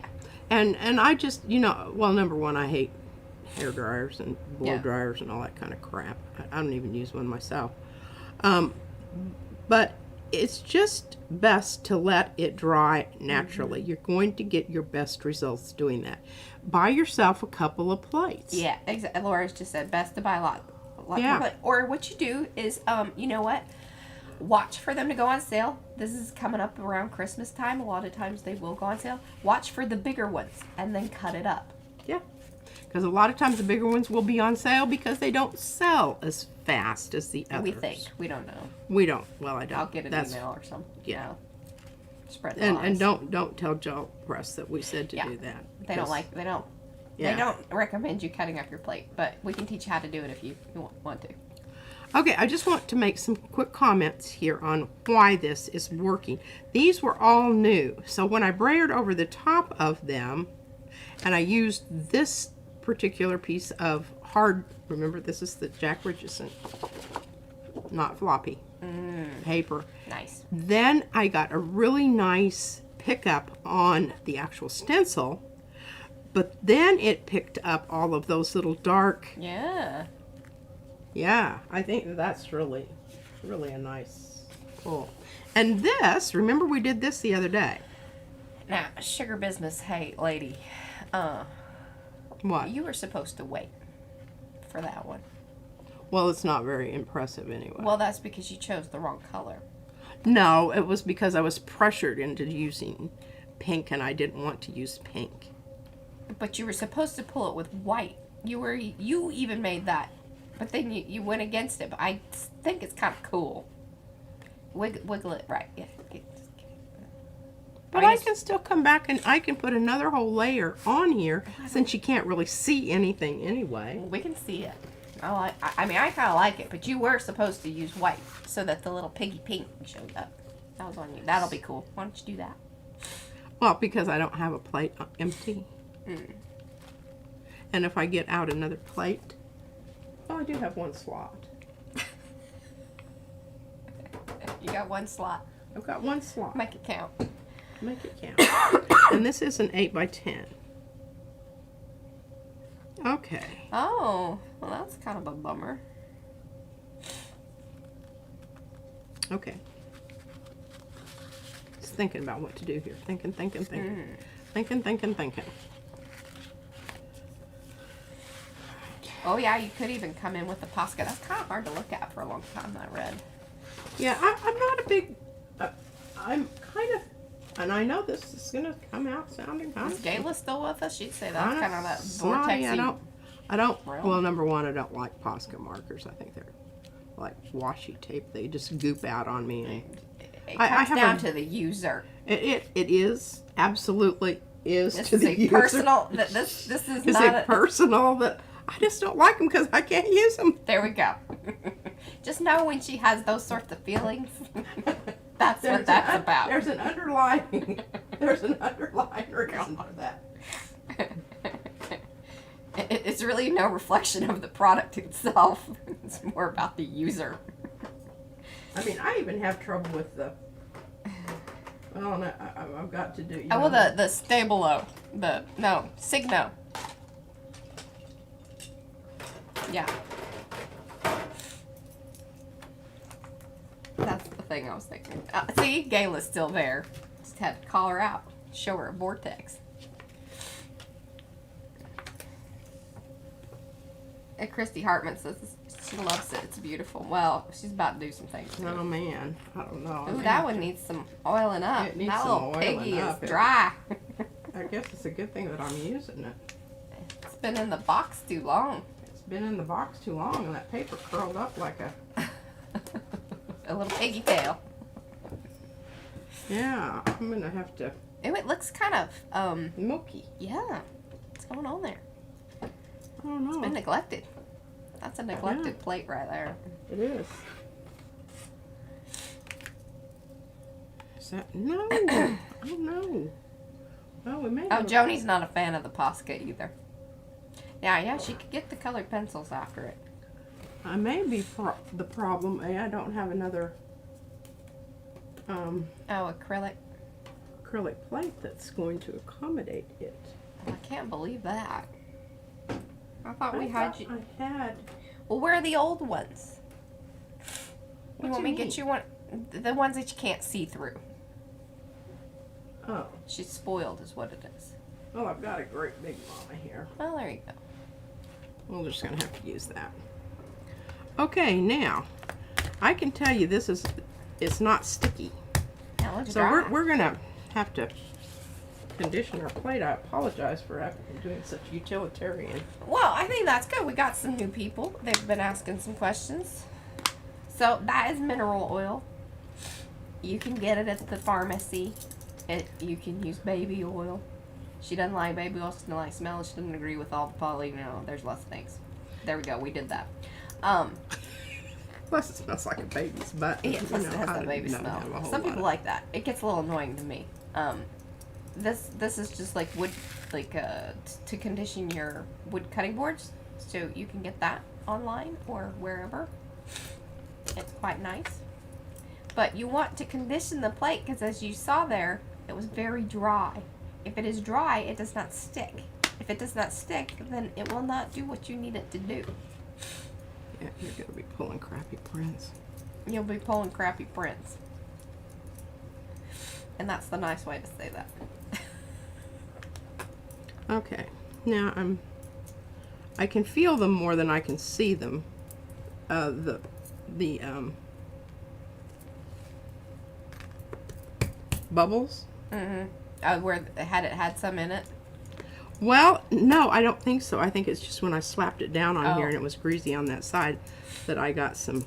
And I just, you know, well, number one, I hate hair dryers and blow Yeah. dryers and all that kind of crap. I don't even use one myself. But it's just best to let it dry naturally. You're going to get your best results doing that. Buy yourself a couple of plates. Yeah, exactly. Laura's just said best to buy a lot Yeah. more. Or what you do is, you know what? Watch for them to go on sale. This is coming up around Christmas time. A lot of times they will go on sale. Watch for the bigger ones and then cut it up. Yeah. Because a lot of times the bigger ones will be on sale because they don't sell as fast as the others. We think. We don't know. We don't. Well, I don't. I'll get an email or something. Yeah. Spread the And lies. don't tell Joe Press that we said to do that. They don't like. They don't. Yeah. They don't recommend you cutting up your plate, but we can teach you how to do it if you want to. Okay, I just want to make some quick comments here on why this is working. These were all new, so when I brayered over the top of them, and I used this particular piece of hard, remember this is the Jack Richardson, not floppy, paper. Nice. Then I got a really nice pickup on the actual stencil, but then it picked up all of those little dark. Yeah, I think that's really a nice pull. And this, remember we did this the other day. Now, sugar business, hey, lady. What? You were supposed to wait for that one. Well, it's not very impressive anyway. Well, that's because you chose the wrong color. No, it was because I was pressured into using pink and I didn't want to use pink. But you were supposed to pull it with white. You even made that. But then you went against it. But I think it's kind of cool. Wiggle it right. Yeah. But I can still come back and I can put another whole layer on here since you can't really see anything anyway. We can see it. I mean, I kind of like it, but you were supposed to use white so that the little piggy pink showed up. That was on you. That'll be cool. Why don't you do that? Well, because I don't have a plate empty. And if I get out another plate, well, I do have one slot. You got one slot. I've got one slot. Make it count. Make it count. And this is an 8 by 10. Okay. Oh, well, that's kind of a bummer. Okay. Just thinking about what to do here. Thinking. Thinking. Oh, yeah, you could even come in with the Posca. That's kind of hard to look at for a long time, that red. Yeah, I'm not a big... I'm kind of... And I know this is going to come out sounding kind Is of... Gayla still with us? She'd say that's kind of that snotty. vortexy. I don't... Really? Well, number one, I don't like Posca markers. I think they're like washi tape. They just goop out on me. And It I comes have down a- to the user. it is. Absolutely is This to is the a user. personal... This is Is not it personal that... I just don't like them because I can't use them. There we go. Just know when she has those sorts of feelings, that's what that's about. There's an underlying reason for that. It's really no reflection of the product itself. It's more about the user. I mean, I even have trouble with the... Well, no, I've got to do... Oh, well, the Stabilo. Signo. Yeah. That's the thing I was thinking. See, Gayla's still there. Just had to call her out. Show her a vortex. And Christy Hartman says she loves it. It's beautiful. Well, she's about to do some things. Oh, man. I don't know. Ooh, that one needs some oiling up. It needs that some little oiling piggy up. is dry. I guess it's a good thing that I'm using it. It's been in the box too long. It's been in the box too long and that paper curled up like a... A little piggy tail. Yeah, I'm going to have to... Ooh, it looks kind of, milky. yeah. What's going on there? I don't know. Been neglected. That's a neglected plate right there. It is. Is that... No. I don't know. Well, we may Oh, have... Joni's not a fan of the Posca either. Yeah, she could get the colored pencils after it. I may be the problem. I don't have another Oh, acrylic. acrylic plate that's going to accommodate it. I can't believe that. I thought we I had thought you. I had... Well, where are the old ones? You What want do me you to get mean? you one? The ones that you can't see through. Oh. She's spoiled is what it is. Well, I've got a great big mama here. Oh, there you go. We're just going to have to use that. Okay, now, I can tell you it's not sticky. Now let's So dry. we're going to have to condition our plate. I apologize for doing such utilitarian. Well, I think that's good. We got some new people. They've been asking some questions. So that is mineral oil. You can get it at the pharmacy. You can use baby oil. She doesn't like baby oil. She doesn't like smell. She doesn't agree with all the poly. There's lots of things. There we go. We did that. Plus, it smells like a baby's butt. Yeah, plus it has that baby smell. Some people like that. It gets a little annoying to me. This is just like wood, to condition your wood cutting boards. So you can get that online or wherever. It's quite nice. But you want to condition the plate because, as you saw there, it was very dry. If it is dry, it does not stick. If it does not stick, then it will not do what you need it to do. Yeah, you're going to be pulling crappy prints. You'll be pulling crappy prints. And that's the nice way to say that. Okay, now I can feel them more than I can see them. The bubbles. Mm-hmm. Where it had some in it. Well, no, I don't think so. I think it's just when I slapped it down on here and it was greasy on that side that I got some.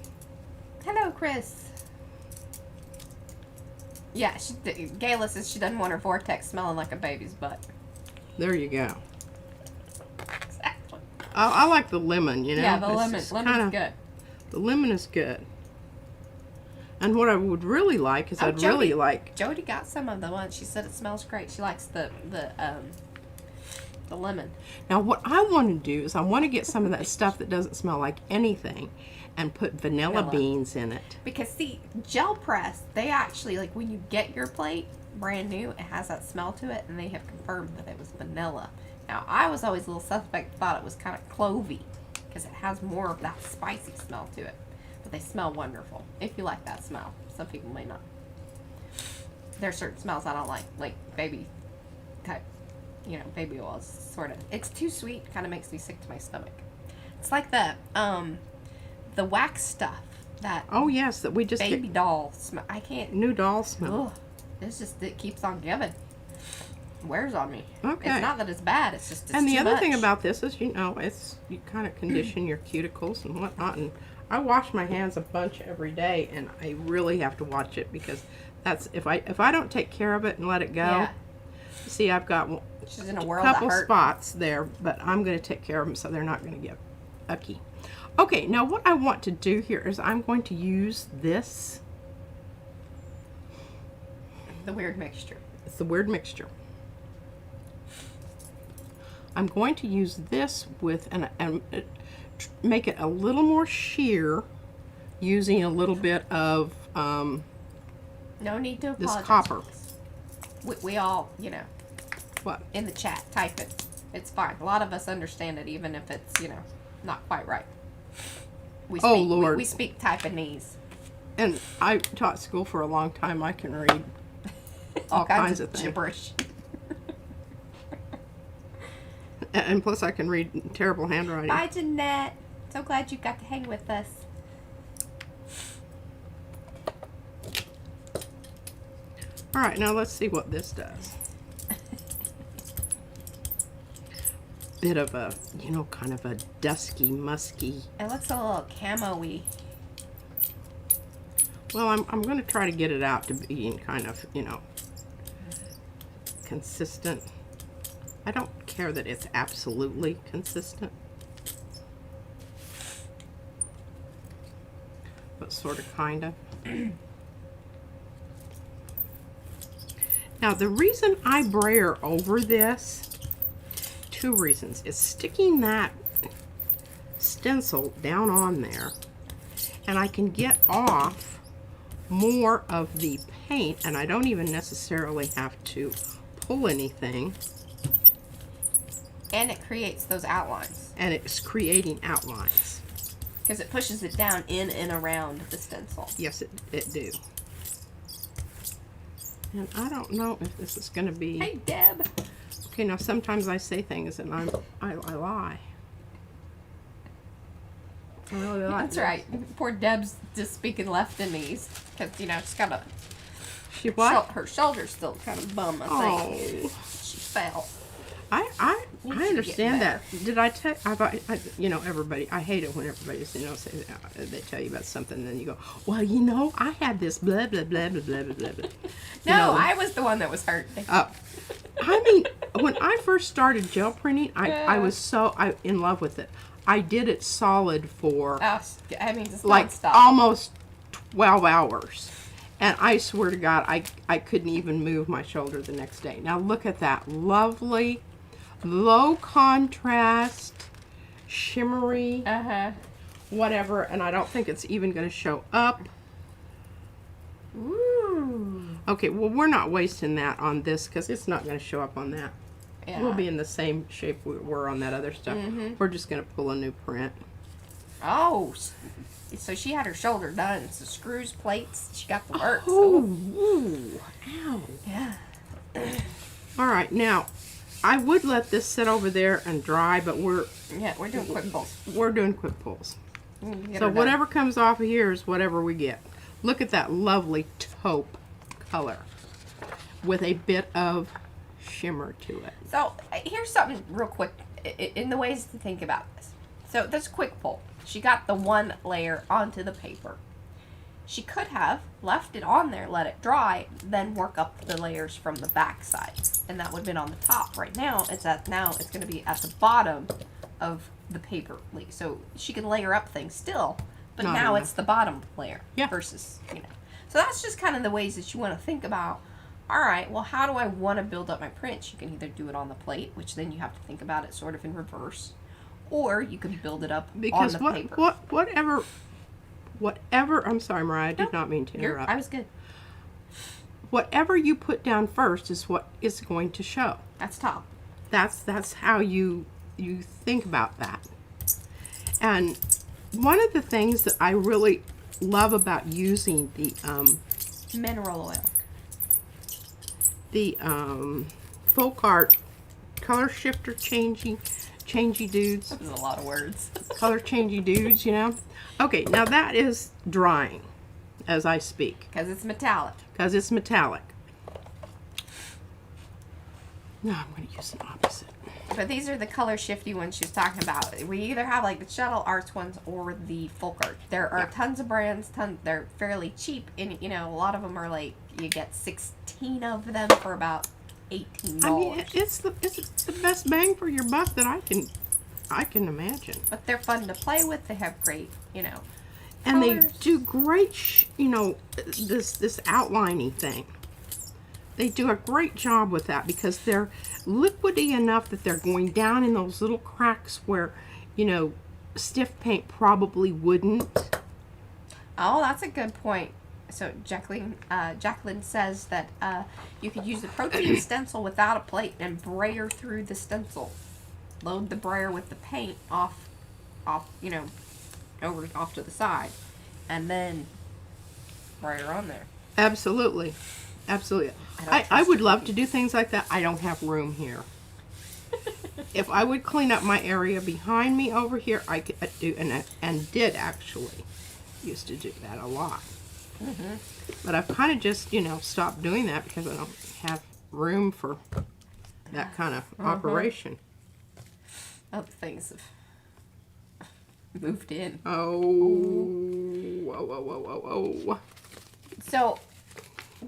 Hello, Chris. Yeah, Gayla says she doesn't want her vortex smelling like a baby's butt. There you go. Exactly. I like the lemon, you know. Yeah, the lemon's good. The lemon is good. And what I would really like is really like. Jody got some of the ones. She said it smells great. She likes the lemon. Now, what I want to do is I want to get some of that stuff that doesn't smell like anything and put vanilla beans in it. Because, see, gel press, they actually, like, when you get your plate brand new, it has that smell to it, and they have confirmed that it was vanilla. Now, I was always a little suspect, thought it was kind of clovey, because it has more of that spicy smell to it. But they smell wonderful, if you like that smell. Some people may not. There are certain smells I don't like baby type. Baby oil is sort of, it's too sweet, kind of makes me sick to my stomach. It's like the wax stuff that. Oh yes, that we just baby doll smell. I can't. New doll smell. Ugh, it keeps on giving. Wears on me. Okay. It's not that it's bad. It's just. And the other much. thing about this is, you kind of condition your cuticles and whatnot. And I wash my hands a bunch every day, and I really have to watch it because that's if I don't take care of it and let it go. Yeah. See, I've got She's in a world couple that hurt. spots there, but I'm going to take care of them so they're not going to get icky. Okay, now what I want to do here is I'm going to use this. The weird mixture. It's the weird mixture. I'm going to use this with and make it a little more sheer using a little bit of No need to apologize. this copper. We all, What? in the chat, type it. It's fine. A lot of us understand it, even if it's, not quite right. We speak, Lord. We speak Taiwanese. And I taught school for a long time. I can read all kinds of things. Gibberish. And plus I can read terrible handwriting. Bye, Jeanette. So glad you got to hang with us. All right, now let's see what this does. Bit of a, kind of a dusky, musky. It looks a little camo-y. Well, I'm going to try to get it out to be kind of, consistent. I don't care that it's absolutely consistent. But sort of, kind of. Now, the reason I brayer over this, 2 reasons. Is sticking that stencil down on there, and I can get off more of the paint, and I don't even necessarily have to pull anything. And it creates those outlines. And it's creating outlines. Because it pushes it down in and around the stencil. Yes, it do. And I don't know if this is going to be... Hey, Deb. Okay, now sometimes I say things and I lie. I really lie. That's right. Poor Deb's just speaking Leftonese. Because, you know, she's got a... She what? Her shoulder's still kind of bum, I think. She fell. I You should understand get that. Did I tell you know, everybody, I hate it when everybody's, you know, say, they tell you about something and then you go, well, you know, I had this blah, blah, blah, blah, blah, blah, blah. No, I was the one that was hurt. I mean, when I first started gel printing, I was so in love with it. I did it solid for I mean, just like nonstop. almost 12 hours. And I swear to God, I couldn't even move my shoulder the next day. Now look at that lovely, low contrast, shimmery, whatever. And I don't think it's even going to show up. Ooh. Okay, well, we're not wasting that on this because it's not going to show up on that. Yeah. We'll be in the same shape we were on that other stuff. We're just going to pull a new print. Oh, so she had her shoulder done. So screws, plates, she got the works. Oh, ooh, ow. Yeah. All right, now, I would let this sit over there and dry, but we're doing quick pulls. We're doing quick pulls. Get So her whatever comes off of here is whatever we get. Look at that lovely taupe color with a bit of shimmer to it. So here's something real quick in the ways to think about this. So this quick pull. She got the one layer onto the paper. She could have left it on there, let it dry, then work up the layers from the back side. And that would have been on the top. Right now, it's going to be at the bottom of the paper. So she can layer up things still, but Not now enough. it's the bottom layer versus, you know. So that's just kind of the ways that you want to think about, all right, well, how do I want to build up my prints? You can either do it on the plate, which then you have to think about it sort of in reverse, or you can build it up Because on the paper. whatever, I'm sorry, Mariah, I did not mean to interrupt. I was good. Whatever you put down first is what is going to show. That's top. That's how you think about that. And one of the things that I really love about using the Mineral oil. Folk Art color shifter changey dudes. That was a lot of words. Color changey dudes, you know. Okay, now that is drying as I speak. Because it's metallic. Because it's metallic. Now I'm going to use an opposite. But these are the color shifty ones she's talking about. We either have like the Shuttle Arts ones or the Folk Art. There are tons of brands. They're fairly cheap, and you know a lot of them are like you get 16 of them for about $18. I mean, it's the best bang for your buck that I can imagine. But they're fun to play with. They have great, you know, and colors. they do great, you know, this outlining thing. They do a great job with that because they're liquidy enough that they're going down in those little cracks where, you know, stiff paint probably wouldn't. Oh, that's a good point. So Jacqueline says that you could use the protein stencil without a plate and brayer through the stencil. Load the brayer with the paint off, you know, off to the side, and then brayer on there. Absolutely. Absolutely. I would love to do things like that. I don't have room here. If I would clean up my area behind me over here, I could do, and did actually used to do that a lot. But I've kind of just, you know, stopped doing that because I don't have room for that kind of operation. Other things have moved in. Oh, whoa, whoa, whoa, whoa, whoa. So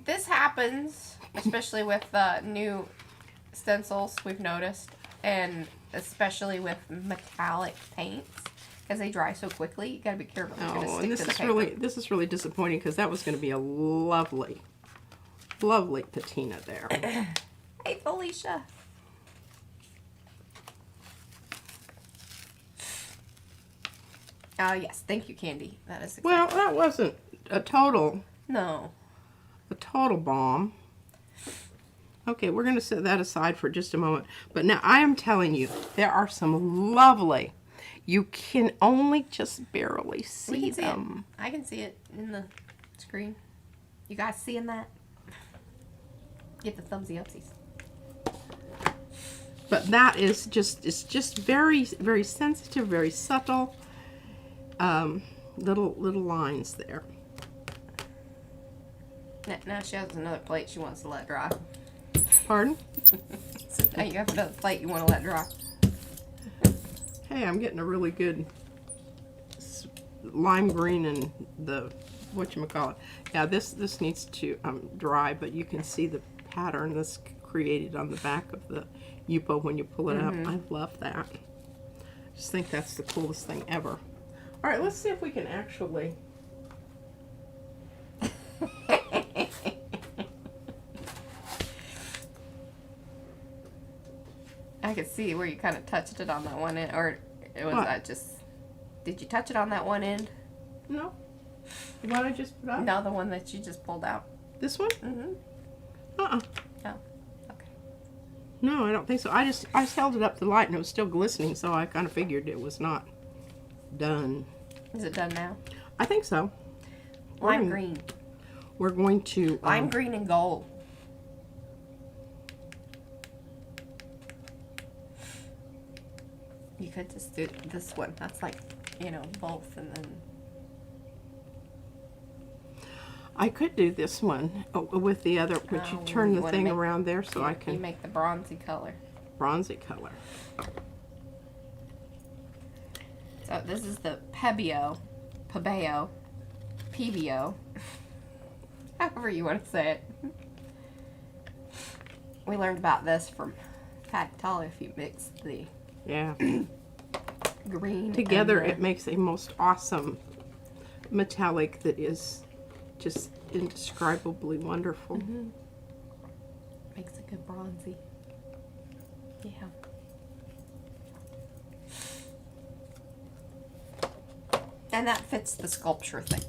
this happens, especially with new stencils, we've noticed, and especially with metallic paints, because they dry so quickly. You gotta be careful. Oh, and this is really disappointing because that was going to be a lovely, lovely patina there. Hey, Felicia. Yes, thank you, Candy. That is Well, that wasn't a total bomb. Okay, we're going to set that aside for just a moment. But now I am telling you, there are some lovely You can only just barely We see can see them. it. I can see it in the screen. You guys seeing that? Get the thumbsy upsies. But that is just, it's just very, very sensitive, very subtle. Little lines there. Now she has another plate she wants to let dry. Pardon? So now you have another plate you want to let dry. Hey, I'm getting a really good lime green and the whatchamacallit. Yeah, this needs to dry, but you can see the pattern that's created on the back of the Yupo when you pull it up. I love that. Just think that's the coolest thing ever. All right, let's see if we can actually. I could see where you kind of touched it on that one end, or it was What? that just. Did you touch it on that one end? No. The one I just put up? No, the one that you just pulled out. This one? Mm-hmm. Uh-uh. Oh, okay. No, I don't think so. I just held it up to the light and it was still glistening, so I kind of figured it was not done. Is it done now? I think so. Lime green. We're going to Lime green and gold. You could just do this one. That's like, you know, both, and then. I could do this one with the other, but you turn you the wanna thing make- around there so I You can make the bronzy color. bronzy color. So this is the Pebeo, however you want to say it. We learned about this from Pat Tully. If you mix the Yeah. green Together and it makes a most awesome metallic that is just indescribably wonderful. makes a good bronzy. Yeah. And that fits the sculpture thing.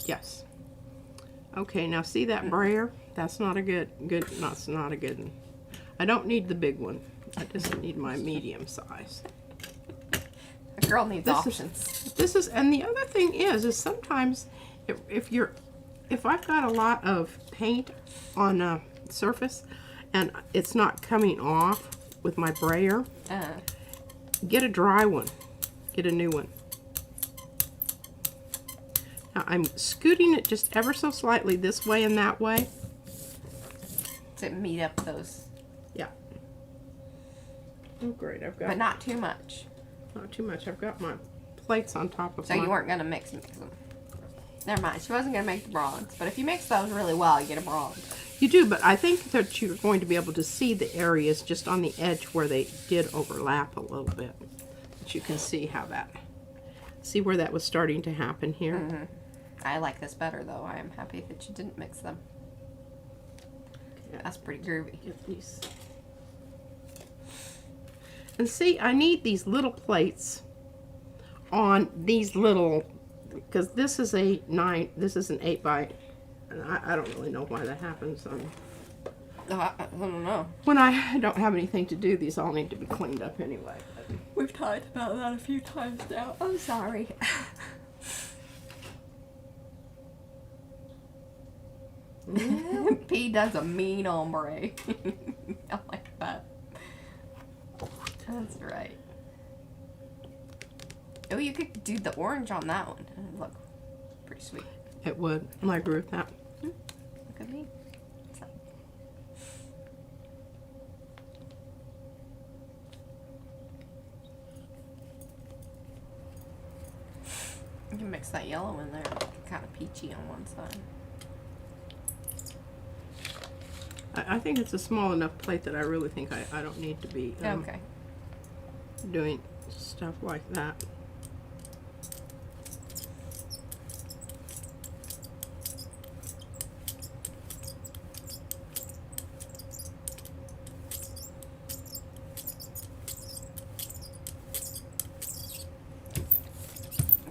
Yes. Okay, now see that brayer? That's not a good, that's not a good one. I don't need the big one. I just need my medium size. A girl needs This is- options. This is, and the other thing is sometimes if I've got a lot of paint on a surface and it's not coming off with my brayer, get a dry one, get a new one. Now I'm scooting it just ever so slightly this way and that way. To meet up those, Yeah. Oh great, I've got but not too much. not too much. I've got my plates on top of So my... you weren't gonna mix them. Never mind. She wasn't gonna make the bronze. But if you mix those really well, you get a bronze. You do, but I think that you're going to be able to see the areas just on the edge where they did overlap a little bit. But you can see how that, see where that was starting to happen here. I like this better though. I am happy that you didn't mix them. That's pretty groovy. Get these. And see, I need these little plates on these little, because this is a 9, this is an 8 by, and I don't really know why that happens. I don't know. When I don't have anything to do, these all need to be cleaned up anyway. We've talked about that a few times now. I'm sorry. P does a mean ombre. I like that. That's right. Oh, you could do the orange on that one. It'd look pretty sweet. It would, and I agree with that. Look at me. You can mix that yellow in there, kind of peachy on one side. I think it's a small enough plate that I really think I don't need to be Okay. doing stuff like that.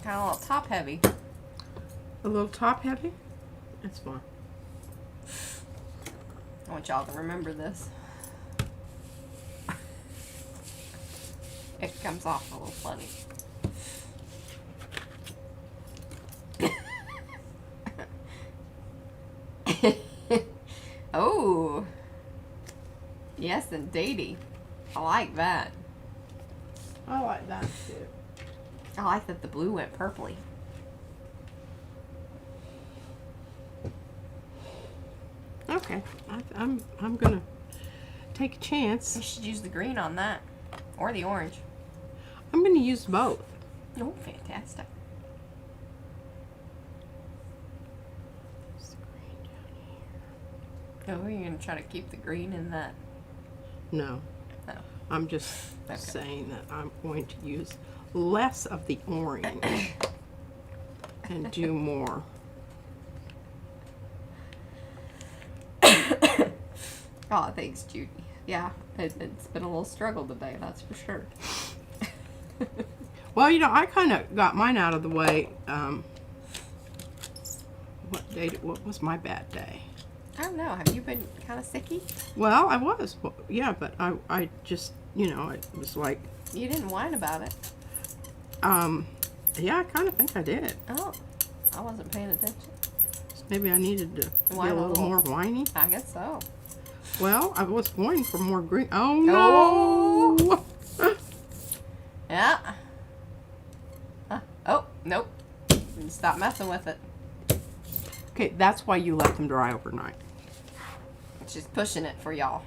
Kind of a little top heavy. A little top heavy? That's fine. I want y'all to remember this. It comes off a little funny. Oh. Yes, indeedy. I like that. I like that too. I like that the blue went purpley. Okay, I'm gonna take a chance. You should use the green on that. Or the orange. I'm gonna use both. Oh, fantastic. Oh, you're going to try to keep the green in that? No. No. I'm just saying that I'm going to use less of the orange and do more. Oh, thanks, Judy. Yeah, it's been a little struggle today, that's for sure. Well, you know, I kind of got mine out of the way. What was my bad day? I don't know. Have you been kind of sicky? Well, I was. Well, yeah, but I just, you know, it was like. You didn't whine about it. Yeah, I kind of think I did. Oh, I wasn't paying attention. Maybe I needed to be Whine a a little little. more whiny. I guess so. Well, I was going for more green. Oh, no! Yeah. Oh, nope. Stop messing with it. Okay, that's why you let them dry overnight. She's pushing it for y'all.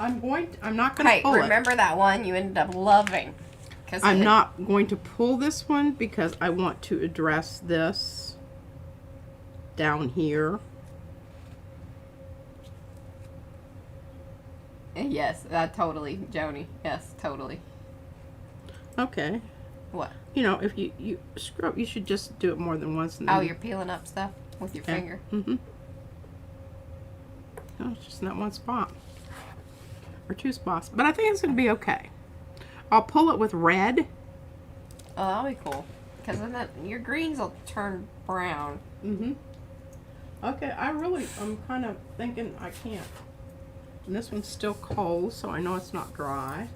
I'm not going to Hey, pull it. remember that one you ended up loving? I'm not going to pull this one because I want to address this down here. Yes, totally, Joni. Yes, totally. Okay. What? You know, if you scrub, you should just do it more than once. And Oh, then you're peeling up stuff with your finger. Mm-hmm. No, it's just in that one spot. Or two spots. But I think it's going to be okay. I'll pull it with red. Oh, that'll be cool. Because then your greens will turn brown. Mm-hmm. Okay, I'm kind of thinking I can't. And this one's still cold, so I know it's not dry.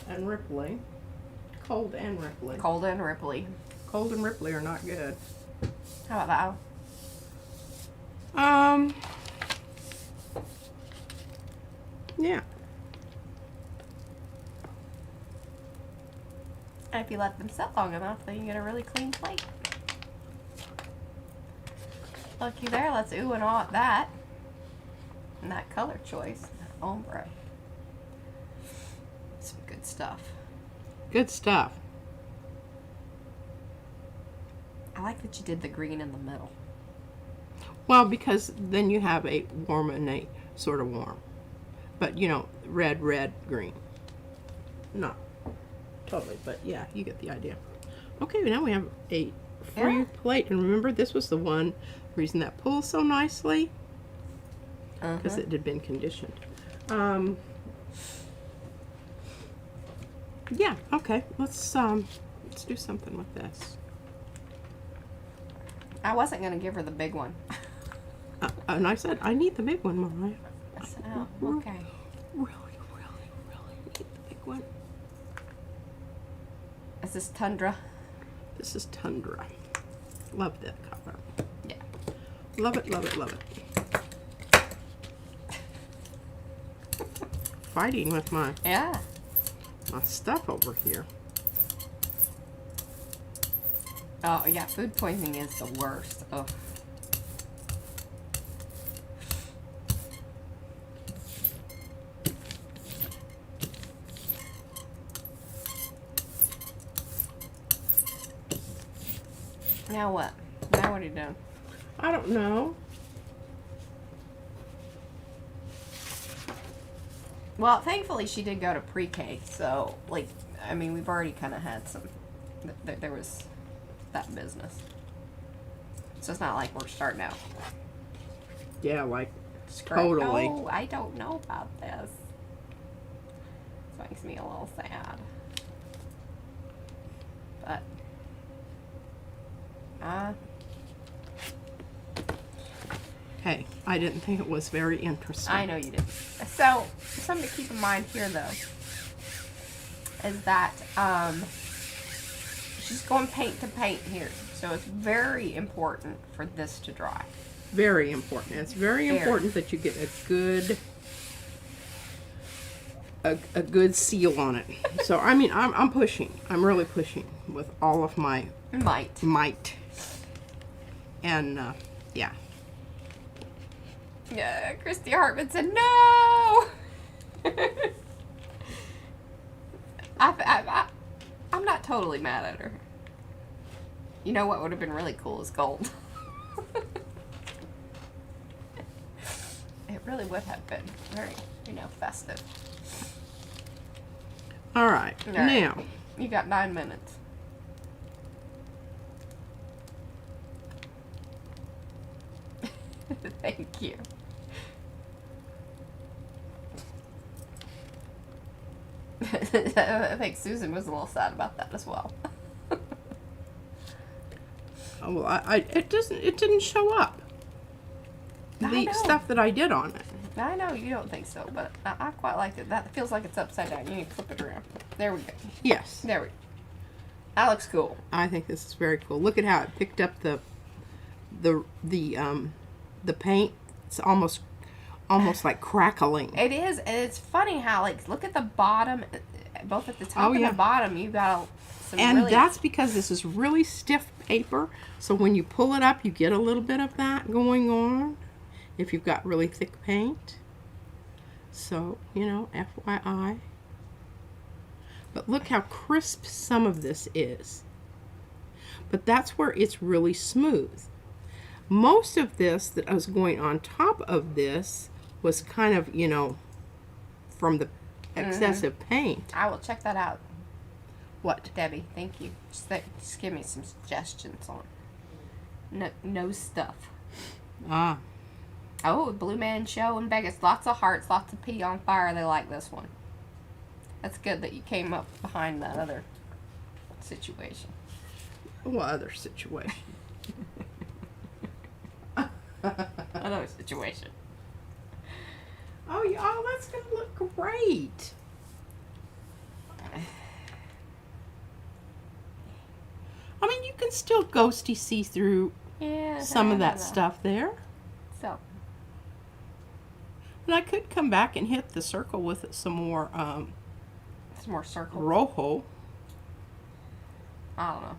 And ripply. Cold and ripply. Cold and ripply. Cold and ripply are not good. How about Yeah. that? If you let them sit long enough, then you get a really clean plate. Looky there, let's ooh and ah at that. And that color choice. Ombre. Some good stuff. Good stuff. I like that you did the green in the middle. Well, because then you have a warm and a sort of warm. But, you know, red, green. Not totally, but yeah, you get the idea. Okay, now we have a free plate. And remember, this was the one reason that pulls so nicely. Because it had been conditioned. Yeah, okay. Let's do something with this. I wasn't going to give her the big one. And I said, I need the big one, Mariah. I said, oh, okay. Really need the big one. Is this Tundra? This is Tundra. Love that color. Yeah. Love it, love it, love it. Fighting with my stuff over here. Oh, yeah, food poisoning is the worst. Oh. Now what? Now what are you doing? I don't know. Well, thankfully she did go to pre-K, so, like, I mean, we've already kind of had some, there was that business. So it's not like we're starting out. Yeah, like, totally. Oh, I don't know about this. This makes me a little sad. But, Hey, I didn't think it was very interesting. I know you didn't. So, something to keep in mind here, though, is that she's going paint to paint here. So it's very important for this to dry. Very important. It's very important that you get a good seal on it. So I mean, I'm pushing. I'm really pushing with all of my might. And yeah. Yeah, Christy Hartman said no. I'm not totally mad at her. You know what would have been really cool is gold. It really would have been very, festive. All right. Now you got 9 minutes. Thank you. I think Susan was a little sad about that as well. Oh, well, it didn't show up. The stuff that I did on it. I know you don't think so, but I quite like it. That feels like it's upside down. You need to flip it around. There we go. Yes. There we go. That looks cool. I think this is very cool. Look at how it picked up the paint. It's almost like crackling. It is, and it's funny how look at the bottom, both at the top and the bottom. You got that's because this is really stiff paper. So when you pull it up, you get a little bit of that going on. If you've got really thick paint. So FYI. But look how crisp some of this is. But that's where it's really smooth. Most of this that was going on top of this was kind of, from the excessive paint. I will check that out. What? Debbie, thank you. Just give me some suggestions on no stuff. Ah. Oh, Blue Man Show in Vegas. Lots of hearts, lots of pee on fire. They like this one. That's good that you came up behind that other situation. What other situation? Another situation. Oh, yeah, that's going to look great. I mean, you can still ghosty see through some of that stuff there. So. And I could come back and hit the circle with some more circle. Rojo. I don't know.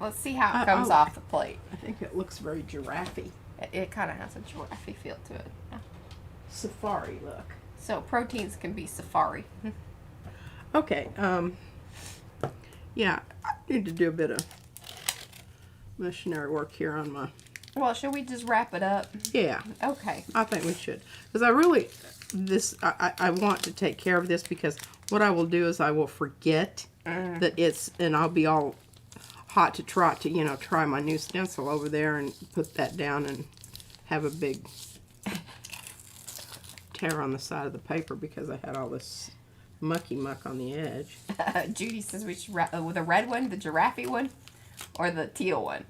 Let's see how it comes off the plate. I think it looks very giraffe-y. It kind of has a giraffe feel to it. Safari look. So proteins can be safari. Okay. Yeah, I need to do a bit of missionary work here on my... Well, should we just wrap it up? Yeah. Okay. I think we should. Because I really... I want to take care of this, because what I will do is I will forget that it's... And I'll be all hot to trot to, try my new stencil over there and put that down and have a big tear on the side of the paper because I had all this mucky muck on the edge. Judy says we should wrap with the red one, the giraffe one, or the teal one.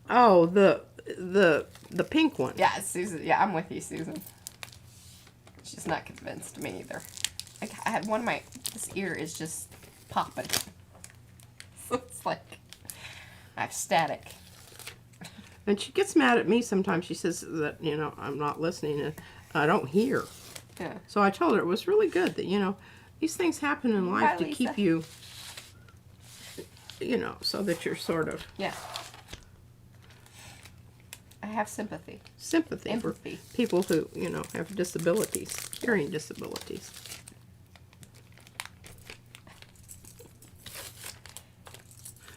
Oh, the pink one. Yeah, Susan. Yeah, I'm with you, Susan. She's not convinced me either. I had one of this ear is just popping. So it's like I have static. And she gets mad at me sometimes. She says that, I'm not listening and I don't hear. Yeah. So I told her it was really good that, these things happen in life to keep you, so that you're sort of... Yeah. I have sympathy. Empathy for people who, have disabilities, hearing disabilities.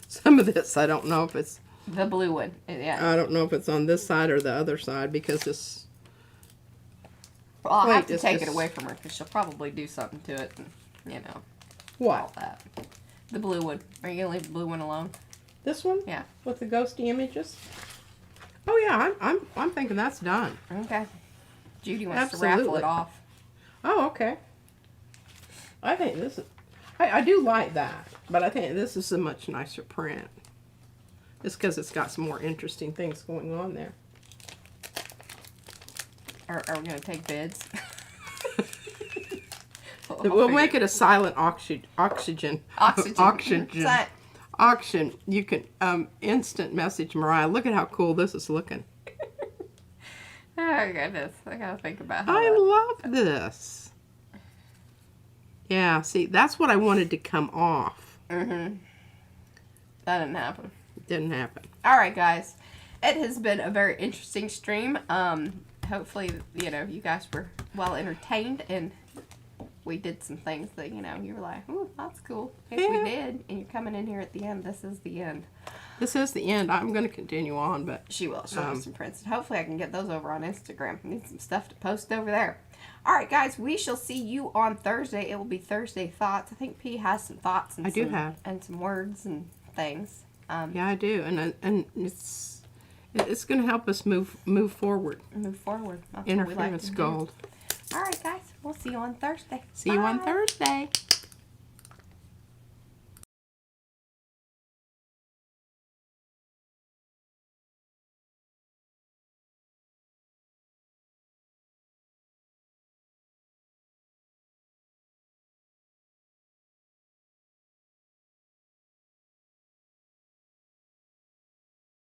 Some of this, I don't know if it's... The blue one, yeah. I don't know if it's on this side or the other side because this... Well, I'll have to take it away from her because she'll probably do something to it and, What? All that. The blue one. Are you going to leave the blue one alone? This one? Yeah. With the ghosty images? Oh, yeah, I'm thinking that's done. Okay. Judy wants to raffle it off. Oh, okay. I think this is... I do like that, but I think this is a much nicer print. Just because it's got some more interesting things going on there. Are we going to take bids? We'll make it a silent oxygen. Oxygen. Auction. You can instant message Mariah. Look at how cool this is looking. Oh goodness, I gotta think about how. I love this. Yeah, see, that's what I wanted to come off. That didn't happen. Didn't happen. All right, guys, it has been a very interesting stream. Hopefully, you know, you guys were well entertained, and we did some things that, you know, you were like, "Ooh, that's cool." If we did, and you're coming in here at the end, this is the end. This is the end. I'm going to continue on, but She'll do some prints, and hopefully I can get those over on Instagram. I need some stuff to post over there. All right, guys, we shall see you on Thursday. It will be Thursday Thoughts. I think P has some thoughts and and some words and things. Yeah, I do, and it's going to help us move forward. Move forward. That's Inner what we like Famous to Gold. do. All right, guys, we'll see you on Thursday. See you on Thursday.